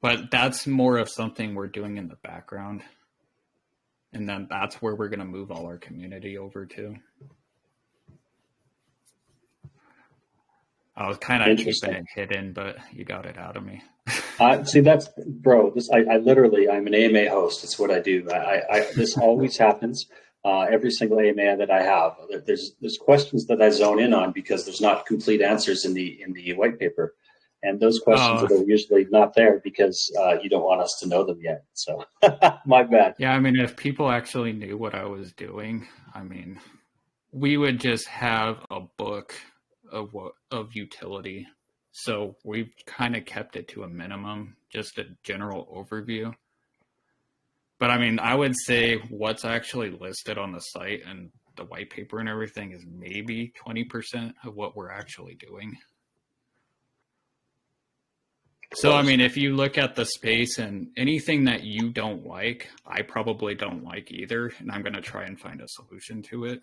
But that's more of something we're doing in the background. And then that's where we're going to move all our community over to. I was kind of keeping it hidden, but you got it out of me. See, that's bro. I'm an AMA host. It's what I do. This always happens. Every single AMA that I have, there's questions that I zone in on because there's not complete answers in the white paper, and those questions are usually not there because you don't want us to know them yet. So my bad. Yeah, I mean, if people actually knew what I was doing, I mean, we would just have a book of utility. So we've kind of kept it to a minimum, just a general overview. But I mean, I would say what's actually listed on the site and the white paper and everything is maybe 20% of what we're actually doing. So, I mean, if you look at the space and anything that you don't like, I probably don't like either. And I'm going to try and find a solution to it.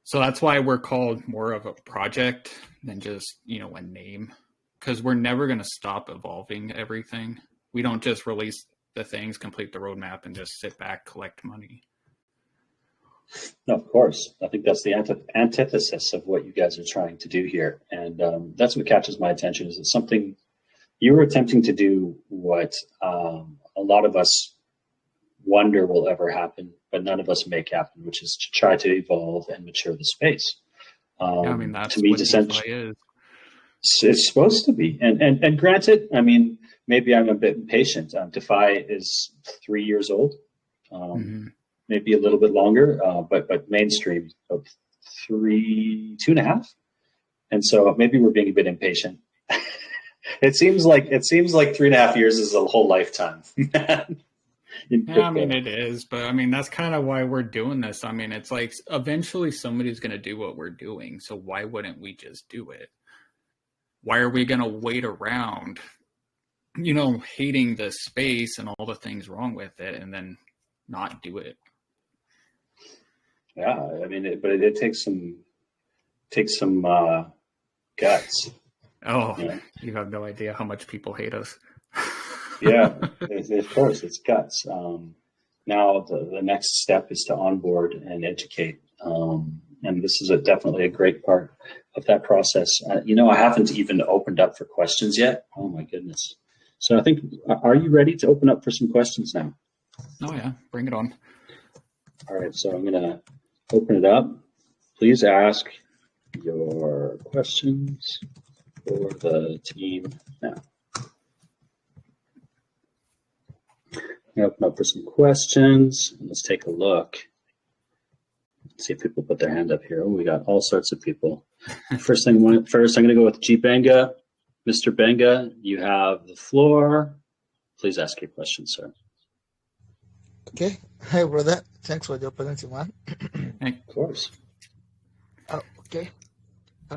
So that's why we're called more of a project than just, a name. Because we're never going to stop evolving everything. We don't just release the things, complete the roadmap, and just sit back, collect money. No, of course. I think that's the antithesis of what you guys are trying to do here. And that's what catches my attention is it's something you were attempting to do what a lot of us wonder will ever happen, but none of us make happen, which is to try to evolve and mature the space. Yeah, I mean, that's what DeFi is. It's supposed to be. And granted, I mean, maybe I'm a bit impatient. DeFi is 3 years old. Maybe a little bit longer, but mainstream of 2.5. And so maybe we're being a bit impatient. It seems like 3.5 years is a whole lifetime. Yeah, I mean, it is, but I mean, that's kind of why we're doing this. I mean, it's like eventually somebody's going to do what we're doing. So why wouldn't we just do it? Why are we going to wait around, hating the space and all the things wrong with it and then not do it? Yeah, I mean, it takes some guts. Oh, you have no idea how much people hate us. Yeah, of course, it's guts. Now the next step is to onboard and educate, and this is definitely a great part of that process. I haven't even opened up for questions yet. Oh my goodness! So I think, are you ready to open up for some questions now? Oh yeah, bring it on. All right, so I'm gonna open it up. Please ask your questions for the team now. Open up for some questions. Let's take a look. Let's see if people put their hand up here. Oh, we got all sorts of people. First, I'm going to go with G Benga. Mr. Benga, you have the floor. Please ask your question, sir. Okay. Hi, brother. Thanks for the opportunity, man. Of course. Okay.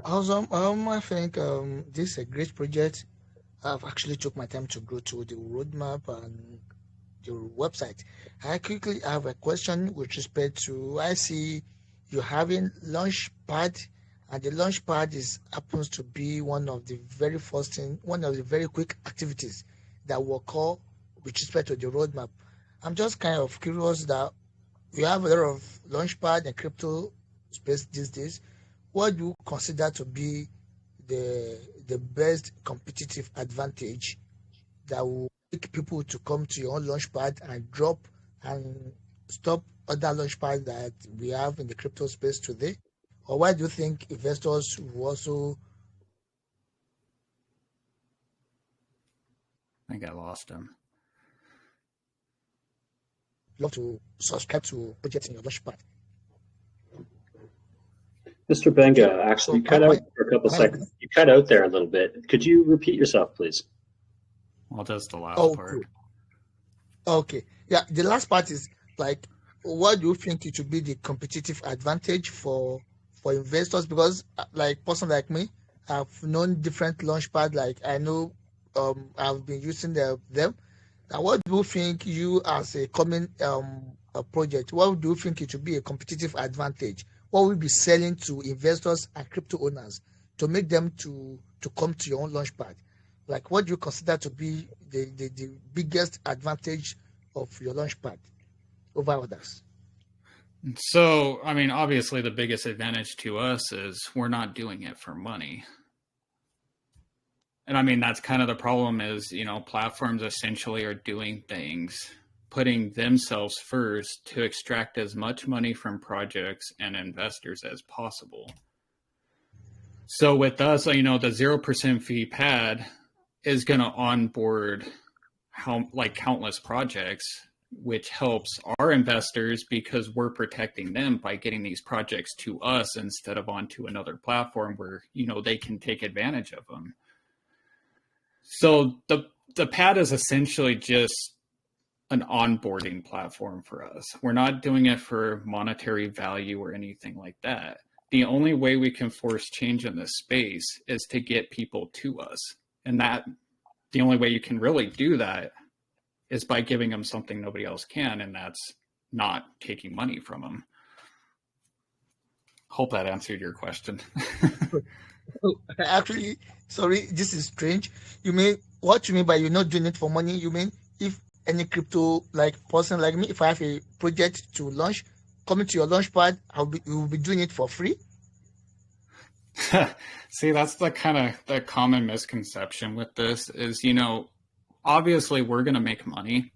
Awesome. I think this is a great project. I've actually took my time to go to the roadmap and your website. I quickly have a question with respect to, I see you having Launchpad, and the Launchpad happens to be one of the very quick activities that will occur with respect to the roadmap. I'm just kind of curious that we have a lot of Launchpad and crypto space these days. What do you consider to be the best competitive advantage that will people to come to your own launchpad and drop and stop other launchpads that we have in the crypto space today? Or why do you think investors will also I think I lost him. love to subscribe to projects in your launchpad? Mr. Okay, Benga, actually, so you cut out for a couple am I audible? seconds. You cut out there a little bit. Could you repeat yourself, please? Well, just the last Oh, part. cool. Okay. Yeah, the last part is like, what do you think it should be the competitive advantage for investors? Because like person like me, I've known different launchpad. Like I know, I've been using them. Now, what do you think you as a coming a project? What do you think it should be a competitive advantage? What will be selling to investors and crypto owners to make them to come to your own launchpad? Like, what do you consider to be the biggest advantage of your launchpad over others? So, I mean, obviously, the biggest advantage to us is we're not doing it for money. And I mean, that's kind of the problem is, platforms essentially are doing things, putting themselves first to extract as much money from projects and investors as possible. So with us, the 0% fee pad is going to onboard countless projects, which helps our investors because we're protecting them by getting these projects to us instead of onto another platform where, they can take advantage of them. So the pad is essentially just an onboarding platform for us. We're not doing it for monetary value or anything like that. The only way we can force change in this space is to get people to us. And the only way you can really do that is by giving them something nobody else can, and that's not taking money from them. Hope that answered your question. Oh, actually, sorry, this is strange. You mean what you mean by you're not doing it for money? You mean if any crypto like person like me, if I have a project to launch, coming to your launch pad, you will be doing it for free? See, that's the common misconception with this is, obviously we're going to make money,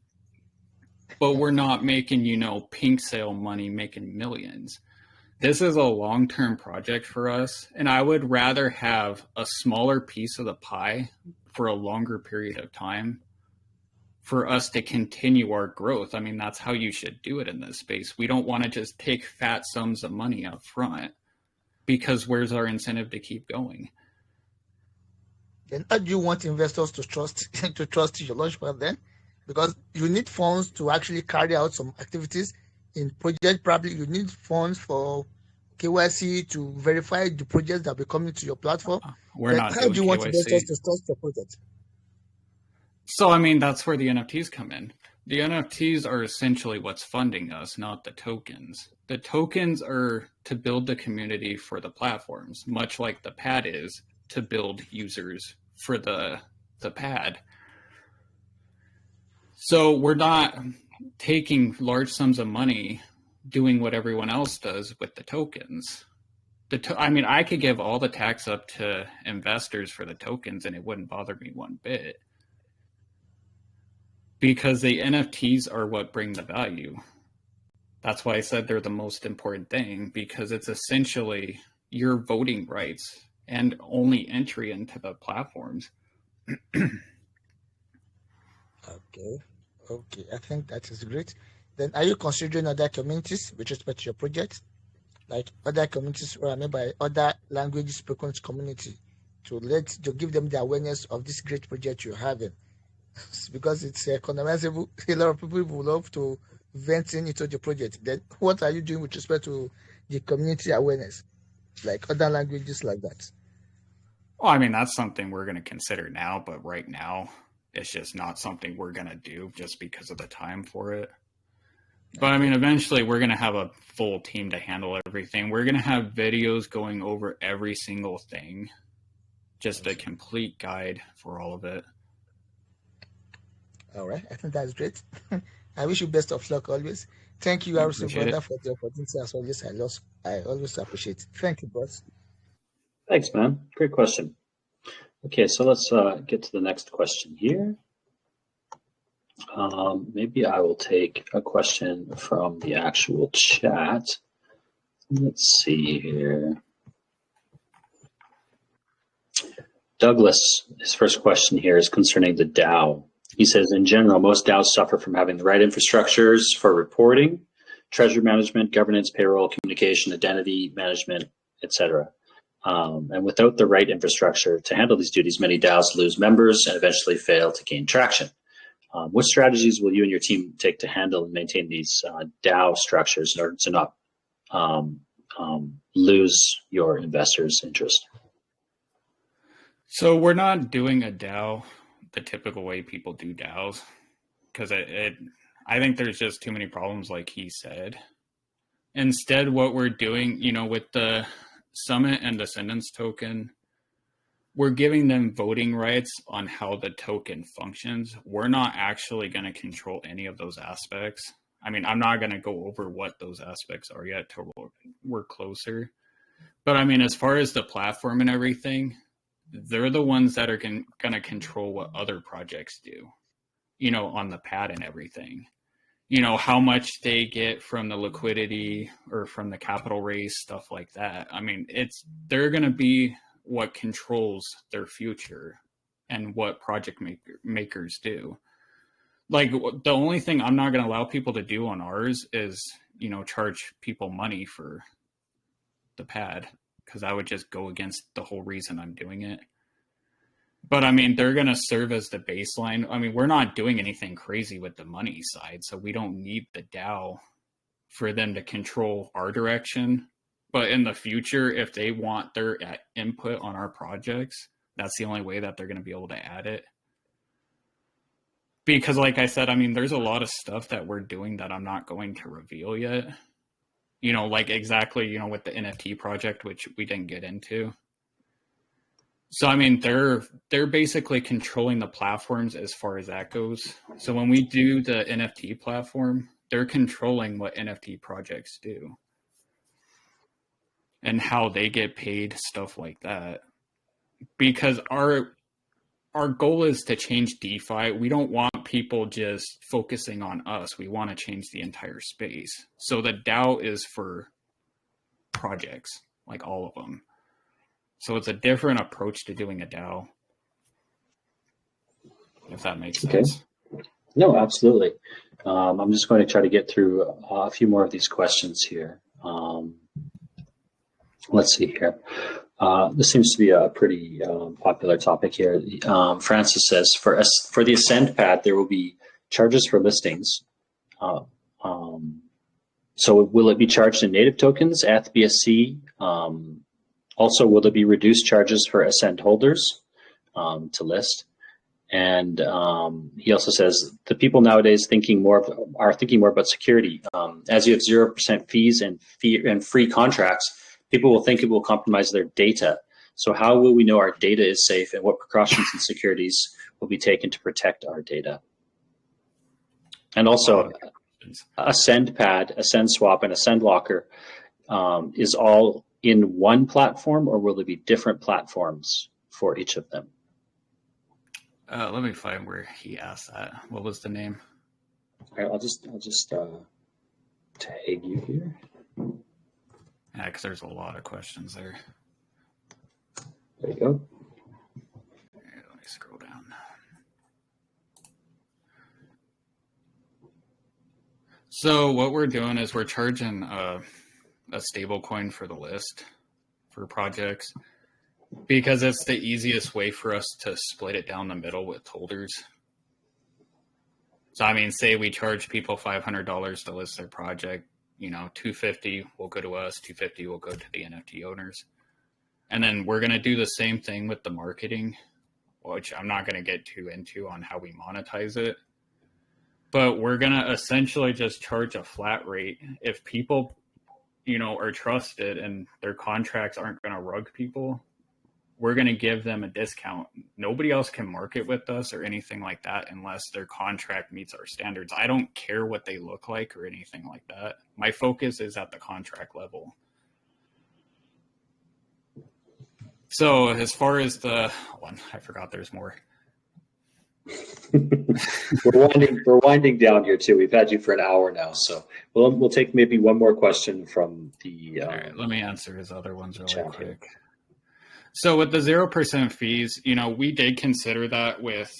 but we're not making, pink sale money, making millions. This is a long-term project for us, and I would rather have a smaller piece of the pie for a longer period of time for us to continue our growth. I mean, that's how you should do it in this space. We don't want to just take fat sums of money up front because where's our incentive to keep going? Then how do you want investors to trust to trust your launchpad then? Because you need funds to actually carry out some activities in project. Probably you need funds for KYC to verify the projects that will be coming to your platform. We're Then not how do doing you want investors KYC. to trust your project? So, I mean, that's where the NFTs come in. The NFTs are essentially what's funding us, not the tokens. The tokens are to build the community for the platforms, much like the pad is to build users for the pad. So we're not taking large sums of money doing what everyone else does with the tokens. I mean, I could give all the tax up to investors for the tokens and it wouldn't bother me one bit. Because the NFTs are what bring the value. That's why I said they're the most important thing, because it's essentially your voting rights and only entry into the platforms. Okay, I think that is great. Then are you considering other communities with respect to your project? Like other communities, or I mean by other languages spoken community, to give them the awareness of this great project you're having? Because it's economizable. A lot of people would love to vent into the project. Then what are you doing with respect to the community awareness, like other languages like that? Well, I mean, that's something we're going to consider now, but right now it's just not something we're going to do just because of the time for it. But I mean, eventually we're going to have a full team to handle everything. We're going to have videos going over every single thing, just a complete guide for all of it. All right, I think that's great. I wish you best of luck always. Thank you, Harrison, brother, for the opportunity as always. I always appreciate it. Thank you, boss. Thanks, man. Great question. Okay, so let's get to the next question here. Maybe I will take a question from the actual chat. Let's see here. Douglas, his first question here is concerning the DAO. He says, in general, most DAOs suffer from having the right infrastructures for reporting, treasury management, governance, payroll, communication, identity management, etc. And without the right infrastructure to handle these duties, many DAOs lose members and eventually fail to gain traction. What strategies will you and your team take to handle and maintain these DAO structures in order to not lose your investors' interest? So we're not doing a DAO the typical way people do DAOs, because I think there's just too many problems, like he said. Instead, what we're doing, with the Summit and Ascendance token, we're giving them voting rights on how the token functions. We're not actually going to control any of those aspects. I mean, I'm not going to go over what those aspects are yet till we're closer. But I mean, as far as the platform and everything, they're the ones that are going to control what other projects do, on the pad and everything. How much they get from the liquidity or from the capital raise, stuff like that. I mean, they're going to be what controls their future and what project makers do. Like, the only thing I'm not going to allow people to do on ours is, charge people money for the pad, because I would just go against the whole reason I'm doing it. But I mean, they're going to serve as the baseline. I mean, we're not doing anything crazy with the money side, so we don't need the DAO for them to control our direction. But in the future, if they want their input on our projects, that's the only way that they're going to be able to add it. Because like I said, I mean, there's a lot of stuff that we're doing that I'm not going to reveal yet. Like exactly, with the NFT project, which we didn't get into. So, I mean, they're basically controlling the platforms as far as that goes. So when we do the NFT platform, they're controlling what NFT projects do and how they get paid, stuff like that. Because our goal is to change DeFi. We don't want people just focusing on us. We want to change the entire space. So the DAO is for projects, like all of them. So it's a different approach to doing a DAO, if that makes sense. No, absolutely. I'm just going to try to get through a few more of these questions here. Let's see here. This seems to be a pretty popular topic here. Francis says, for the Ascend pad, there will be charges for listings. So will it be charged in native tokens, ETH, BSC? Also, will there be reduced charges for Ascend holders to list? And he also says the people nowadays are thinking more about security. As you have 0% fees and free contracts, people will think it will compromise their data. So how will we know our data is safe, and what precautions and securities will be taken to protect our data? And also, Ascend Pad, Ascend Swap, and Ascend Locker is all in one platform, or will there be different platforms for each of them? Let me find where he asked that. What was the name? All right, I'll just tag you here. Yeah, because there's a lot of questions there. There you go. Here, let me scroll down. So what we're doing is we're charging a stable coin for the list for projects, because it's the easiest way for us to split it down the middle with holders. So I mean, say we charge people $500 to list their project, $250 will go to us, $250 will go to the NFT owners. And then we're going to do the same thing with the marketing, which I'm not going to get too into on how we monetize it. But we're going to essentially just charge a flat rate. If people, are trusted and their contracts aren't going to rug people, we're going to give them a discount. Nobody else can market with us or anything like that unless their contract meets our standards. I don't care what they look like or anything like that. My focus is at the contract level. So as far as the one, I forgot there's more. We're winding down here too. We've had you for an hour now, so we'll take maybe one more question from the. All right, let me answer his other ones really chat quick. here. So with the 0% fees, we did consider that with,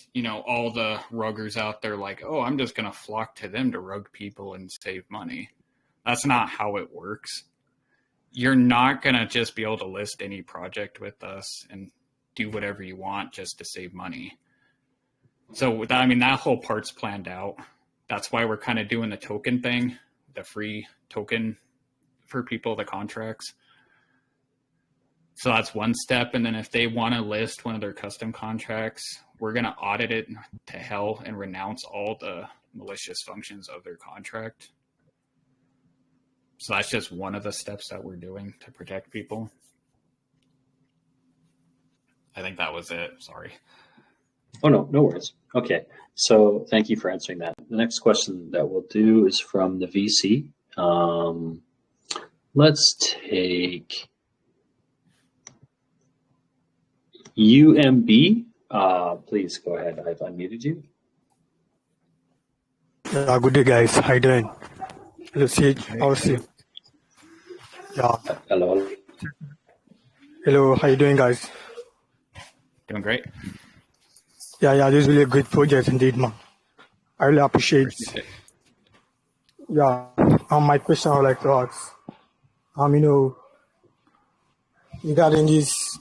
all the ruggers out there like, oh, I'm just going to flock to them to rug people and save money. That's not how it works. You're not going to just be able to list any project with us and do whatever you want just to save money. So that whole part's planned out. That's why we're kind of doing the token thing, the free token for people, the contracts. So that's one step. And then if they want to list one of their custom contracts, we're going to audit it to hell and renounce all the malicious functions of their contract. So that's just one of the steps that we're doing to protect people. I think that was it. Sorry. Oh, no worries. Okay. So thank you for answering that. The next question that we'll do is from the VC. Let's take UMB. Please go ahead. I've unmuted you. Yeah, good day, guys. How you doing? Hello, CH. How's you? Yeah. Hello. Hello, how you doing, guys? Doing great. Yeah, this is really a great project indeed, man. I really appreciate it. Yeah. My question I would like to ask, regarding this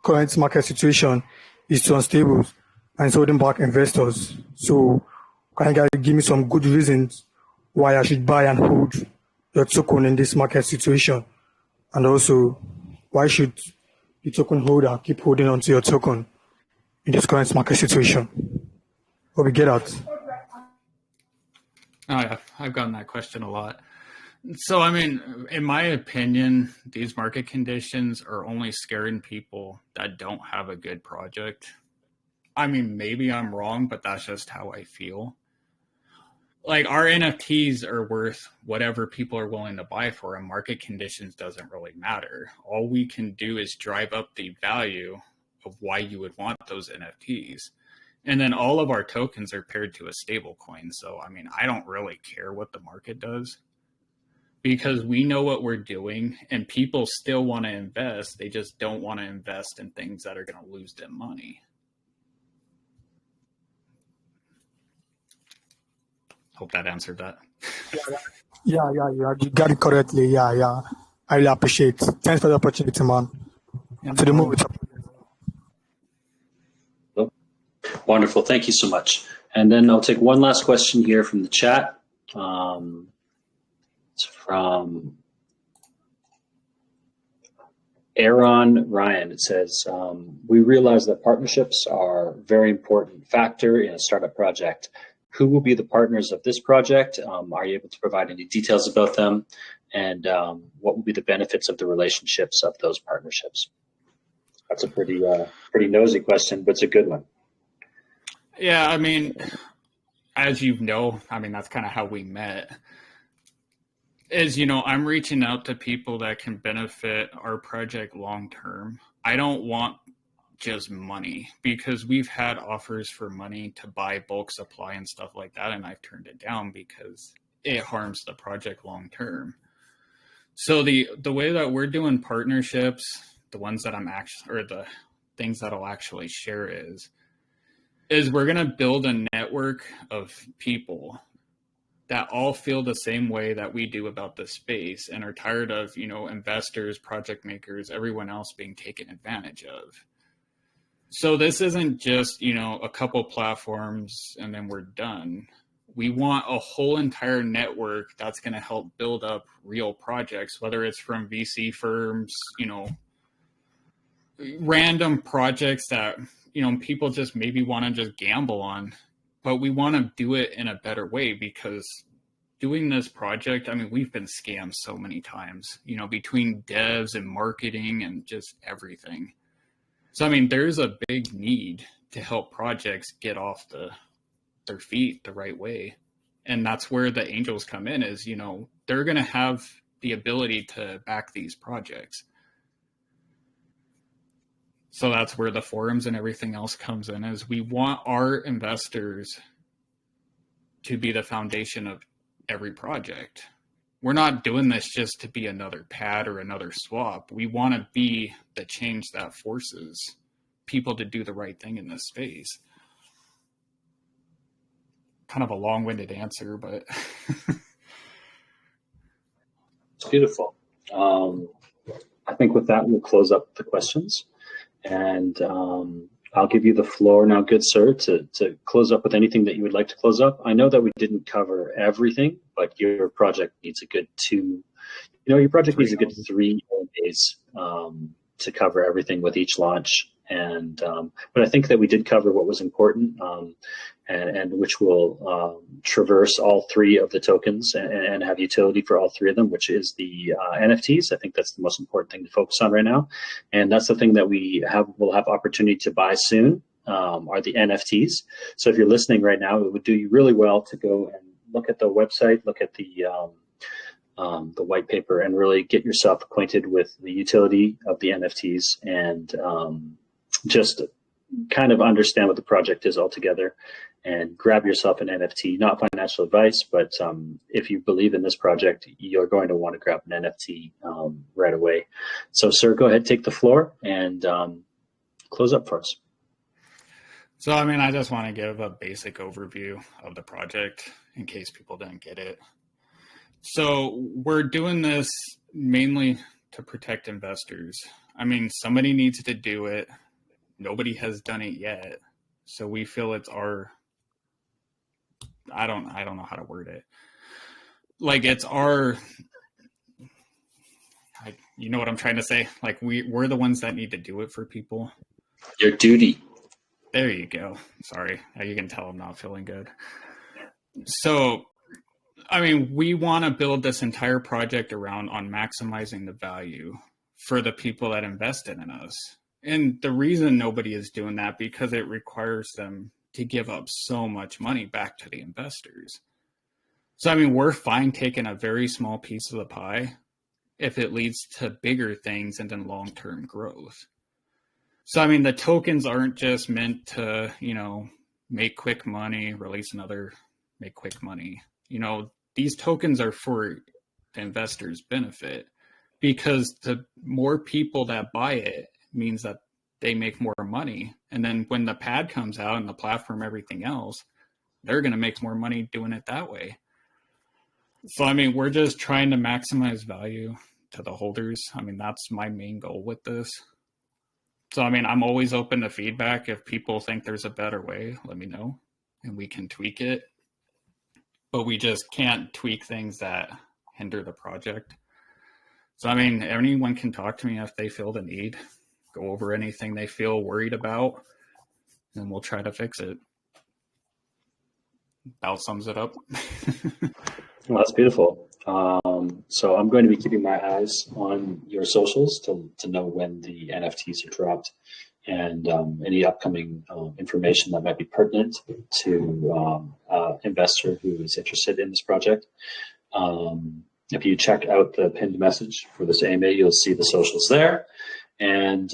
current market situation is too unstable and it's holding back investors. So can you guys give me some good reasons why I should buy and hold your token in this market situation? And also, why should the token holder keep holding on to your token in this current market situation? Hope we get out. Oh, yeah. I've gotten that question a lot. So, in my opinion, these market conditions are only scaring people that don't have a good project. Maybe I'm wrong, but that's just how I feel. Like, our NFTs are worth whatever people are willing to buy for, and market conditions doesn't really matter. All we can do is drive up the value of why you would want those NFTs. And then all of our tokens are paired to a stable coin. So, I don't really care what the market does because we know what we're doing and people still want to invest. They just don't want to invest in things that are going to lose them money. Hope that answered that. Yeah. You got it correctly. Yeah. I really appreciate it. Thanks for the opportunity, man. To the movie. Wonderful. Thank you so much. And then I'll take one last question here from the chat. It's from Aaron Ryan. It says, we realize that partnerships are a very important factor in a startup project. Who will be the partners of this project? Are you able to provide any details about them? And what will be the benefits of the relationships of those partnerships? That's a pretty nosy question, but it's a good one. Yeah, as you know, that's kind of how we met. I'm reaching out to people that can benefit our project long term. I don't want just money because we've had offers for money to buy bulk supply and stuff like that, and I've turned it down because it harms the project long term. So the way that we're doing partnerships, the ones that the things that I'll actually share is we're going to build a network of people that all feel the same way that we do about this space and are tired of, investors, project makers, everyone else being taken advantage of. So this isn't just, a couple platforms and then we're done. We want a whole entire network that's going to help build up real projects, whether it's from VC firms, random projects that, people just maybe want to just gamble on, but we want to do it in a better way because doing this project, we've been scammed so many times, between devs and marketing and just everything. So, there's a big need to help projects get off their feet the right way. And that's where the angels come in is, they're going to have the ability to back these projects. So that's where the forums and everything else comes in, is we want our investors to be the foundation of every project. We're not doing this just to be another pad or another swap. We want to be the change that forces people to do the right thing in this space. Kind of a long-winded answer, but It's beautiful. I think with that, we'll close up the questions, and I'll give you the floor now, good sir, to close up with anything that you would like to close up. I know that we didn't cover everything, but your project needs a good 3 days to cover everything with each launch. And but I think that we did cover what was important, and which will traverse all 3 of the tokens and have utility for all 3 of them, which is the NFTs. I think that's the most important thing to focus on right now, and that's the thing that will have opportunity to buy soon, are the NFTs. So if you're listening right now, it would do you really well to go and look at the website, look at the white paper, and really get yourself acquainted with the utility of the NFTs, and just kind of understand what the project is altogether, and grab yourself an NFT. Not financial advice, but if you believe in this project, you're going to want to grab an NFT right away. So, sir, go ahead, take the floor, and close up for us. so I just want to give a basic overview of the project in case people didn't get it. So we're doing this mainly to protect investors. Somebody needs to do it. Nobody has done it yet. So we feel it's our, I don't know how to word it. Like, it's our, you know what I'm trying to say? Like, we're the ones that need to do it for people. Your duty. There you go. Sorry. You can tell I'm not feeling good. So, we want to build this entire project around on maximizing the value for the people that invested in us. And the reason nobody is doing that, because it requires them to give up so much money back to the investors. So, we're fine taking a very small piece of the pie if it leads to bigger things and then long-term growth. So, the tokens aren't just meant to, make quick money, release another, make quick money. These tokens are for the investors' benefit, because the more people that buy it means that they make more money. And then when the pad comes out and the platform, everything else, they're going to make more money doing it that way. So, we're just trying to maximize value to the holders. That's my main goal with this. So, I'm always open to feedback. If people think there's a better way, let me know and we can tweak it. But we just can't tweak things that hinder the project. So, anyone can talk to me if they feel the need, go over anything they feel worried about, and we'll try to fix it. That sums it up. Well, that's beautiful. So I'm going to be keeping my eyes on your socials to know when the NFTs are dropped, and any upcoming information that might be pertinent to investor who is interested in this project. If you check out the pinned message for this AMA, you'll see the socials there. And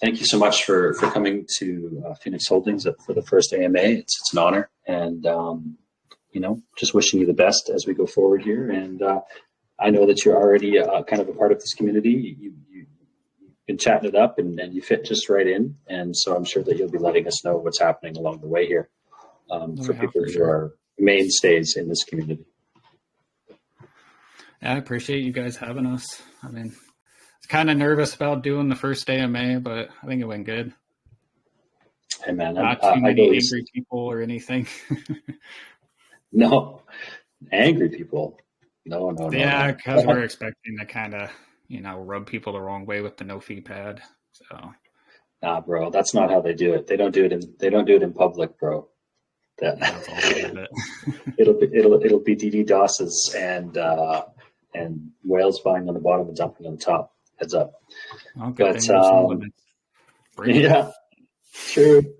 thank you so much for coming to Phoenix Holdings for the first AMA. It's an honor, and just wishing you the best as we go forward here. And I know that you're already kind of a part of this community. You've been chatting it up, and you fit just right in. And so I'm sure that you'll be letting us know what's happening along the way here for people who are mainstays in this community. Yeah, I appreciate you guys having us. I was kind of nervous about doing the first AMA, but I think it went good. Hey, man. Not too many angry people or anything. No, angry people. No. Yeah, because we're expecting to kind of, rub people the wrong way with the no fee pad. So. Nah, bro, that's not how they do it. They don't do it in public, bro. That's all it'll be DDoSes and whales buying on the bottom and dumping on the top. Heads up. Well, but yeah, true.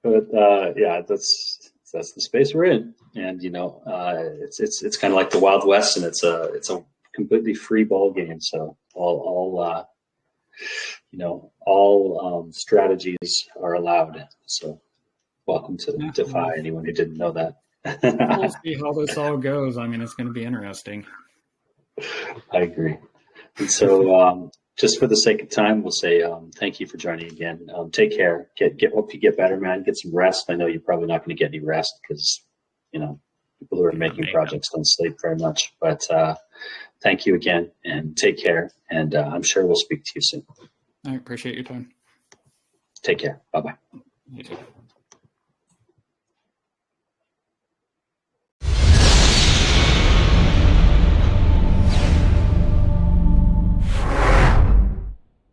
But that's the space we're in, and it's kind of like the Wild West, and it's a completely free ball game. So all all strategies are allowed. So welcome to Yeah, DeFi, anyone who didn't know that. we'll see how this all goes. I mean, it's going to be interesting. I agree. And so just for the sake of time, we'll say thank you for joining again. Take care. Hope you get better, man. Get some rest. I know you're probably not going to get any rest because, people who are making projects don't sleep very much. But thank you again and take care. And I'm sure we'll speak to you soon. I appreciate your time. Take care. Bye-bye. You too.